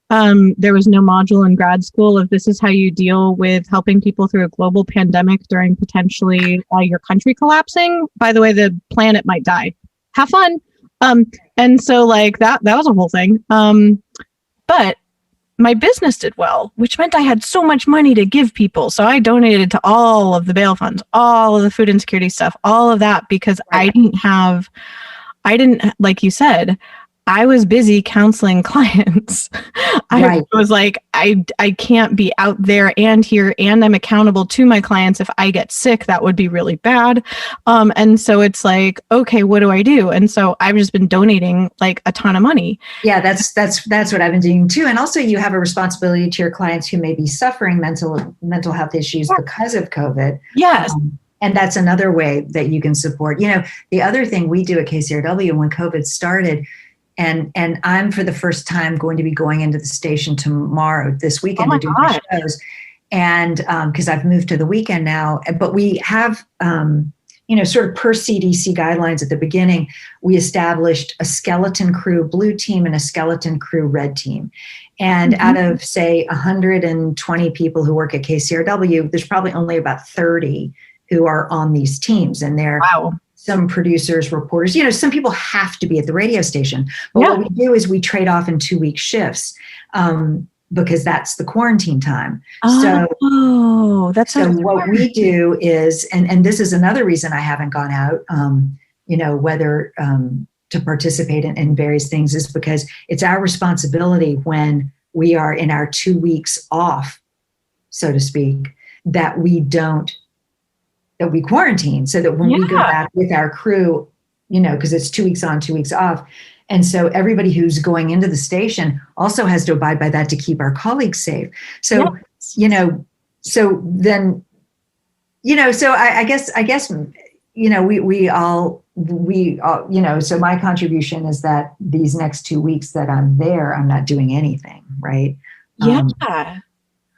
There was no module in grad school of this is how you deal with helping people through a global pandemic during potentially your country collapsing. By the way, the planet might die. Have fun. And so that was a whole thing. But my business did well, which meant I had so much money to give people. So I donated to all of the bail funds, all of the food insecurity stuff, all of that, because I didn't, like you said, I was busy counseling clients. I was like, I can't be out there and here, and I'm accountable to my clients. If I get sick, that would be really bad. And so it's like, okay, what do I do? And so I've just been donating a ton of money. Yeah, that's what I've been doing too. And also you have a responsibility to your clients who may be suffering mental health issues because of COVID. Yes. And that's another way that you can support. The other thing we do at KCRW when COVID started, and I'm for the first time going to be going into the station this weekend to do my shows. And because I've moved to the weekend now, but we have, sort of per CDC guidelines at the beginning, we established a skeleton crew blue team and a skeleton crew red team. And out of, say, 120 people who work at KCRW, there's probably only about 30 who are on these teams. And they're some producers, reporters, some people have to be at the radio station. But what we do is we trade off in 2-week shifts because that's the quarantine time. So what we do is, and this is another reason I haven't gone out, whether to participate in various things, is because it's our responsibility when we are in our 2 weeks off, so to speak, that we quarantine, so that when we go back with our crew, because it's 2 weeks on, 2 weeks off. And so everybody who's going into the station also has to abide by that to keep our colleagues safe. So, so then, so I guess, we all, so my contribution is that these next 2 weeks that I'm there, I'm not doing anything. Right.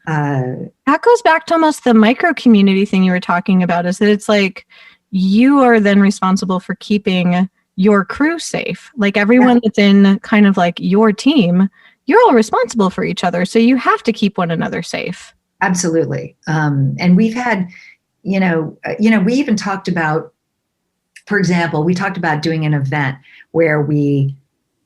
That goes back to almost the micro community thing you were talking about, is that it's like you are then responsible for keeping your crew safe. Everyone that's in kind of your team, you're all responsible for each other. So you have to keep one another safe. Absolutely. And we've had, we even talked about, for example, we talked about doing an event where we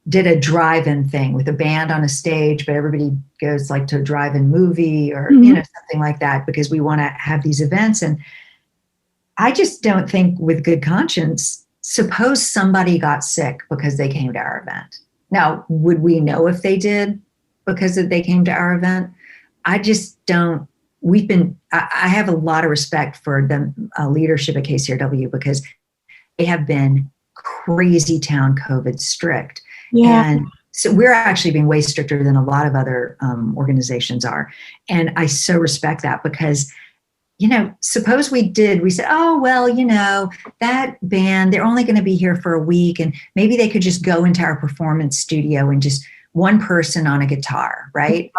did a drive-in thing with a band on a stage, but everybody goes to a drive-in movie or, something like that, because we want to have these events. And I just don't think with good conscience, suppose somebody got sick because they came to our event. Now, would we know if they did because they came to our event? I just don't. I have a lot of respect for the leadership at KCRW because they have been crazy town COVID strict. Yeah. And so we're actually being way stricter than a lot of other organizations are. And I so respect that because, suppose we said, oh, well, that band, they're only going to be here for a week and maybe they could just go into our performance studio and just one person on a guitar, right?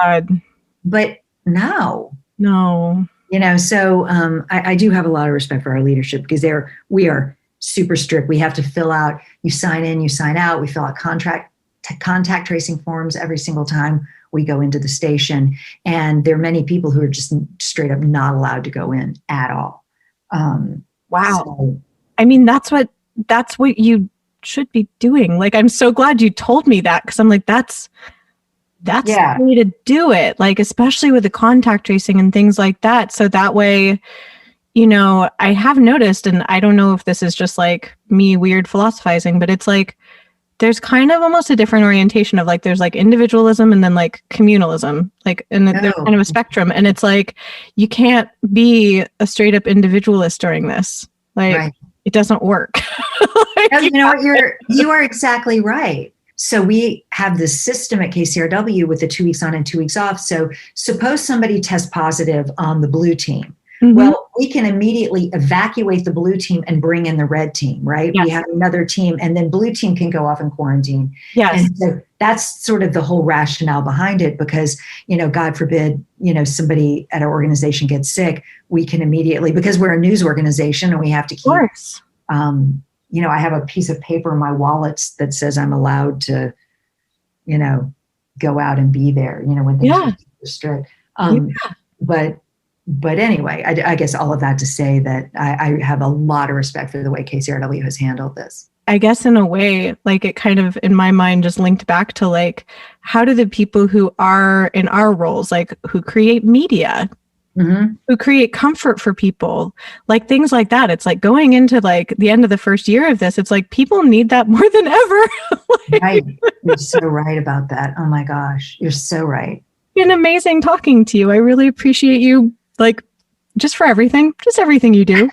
But no. So I do have a lot of respect for our leadership because we are super strict. We have to fill out, you sign in, you sign out, we fill out contract contact tracing forms every single time we go into the station. And there are many people who are just straight up not allowed to go in at all. Wow. So, I mean, that's what you should be doing. Like, I'm so glad you told me that, because I'm like, that's the way to do it. Like, especially with the contact tracing and things like that. So that way, you know, I have noticed, and I don't know if this is just like me weird philosophizing, but it's like, there's kind of almost a different orientation of like, there's like individualism and then like communalism, like, and there's kind of a spectrum. And it's like, you can't be a straight up individualist during this. Like, it doesn't work. Like, no, you know what? You are exactly right. So we have this system at KCRW with the 2 weeks on and 2 weeks off. So suppose somebody tests positive on the blue team. Mm-hmm. Well, we can immediately evacuate the blue team and bring in the red team, right? Yes. We have another team, and then blue team can go off in quarantine. Yes. And so that's sort of the whole rationale behind it, because, you know, God forbid, you know, somebody at our organization gets sick, we can immediately, because we're a news organization and we have to keep, you know, I have a piece of paper in my wallet that says I'm allowed to, you know, go out and be there, you know, when things are strict. But anyway, I guess all of that to say that I have a lot of respect for the way KCRW has handled this. I guess in a way, like, it kind of, in my mind, just linked back to like, how do the people who are in our roles, like who create media, who create comfort for people, like things like that. It's like going into like the end of the first year of this, it's like people need that more than ever. Like, right. You're so right about that. Oh my gosh. You're so right. It's been amazing talking to you. I really appreciate you, like, just everything you do.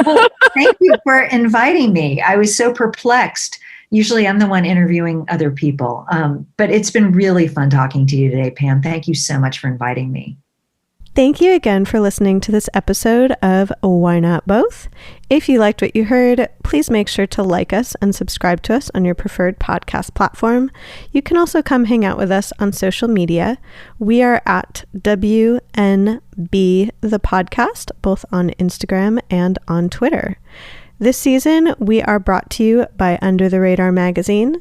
Well, thank you for inviting me. I was so perplexed. Usually I'm the one interviewing other people. But it's been really fun talking to you today, Pam. Thank you so much for inviting me. Thank you again for listening to this episode of Why Not Both? If you liked what you heard, please make sure to like us and subscribe to us on your preferred podcast platform. You can also come hang out with us on social media. We are at WNB the podcast, both on Instagram and on Twitter. This season, we are brought to you by Under the Radar magazine.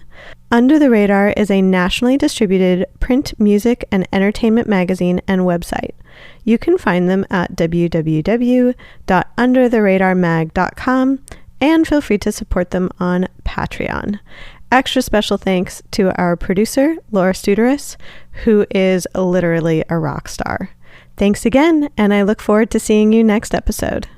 Under the Radar is a nationally distributed print, music, and entertainment magazine and website. You can find them at www.undertheradarmag.com, and feel free to support them on Patreon. Extra special thanks to our producer, Laura Studeris, who is literally a rock star. Thanks again, and I look forward to seeing you next episode.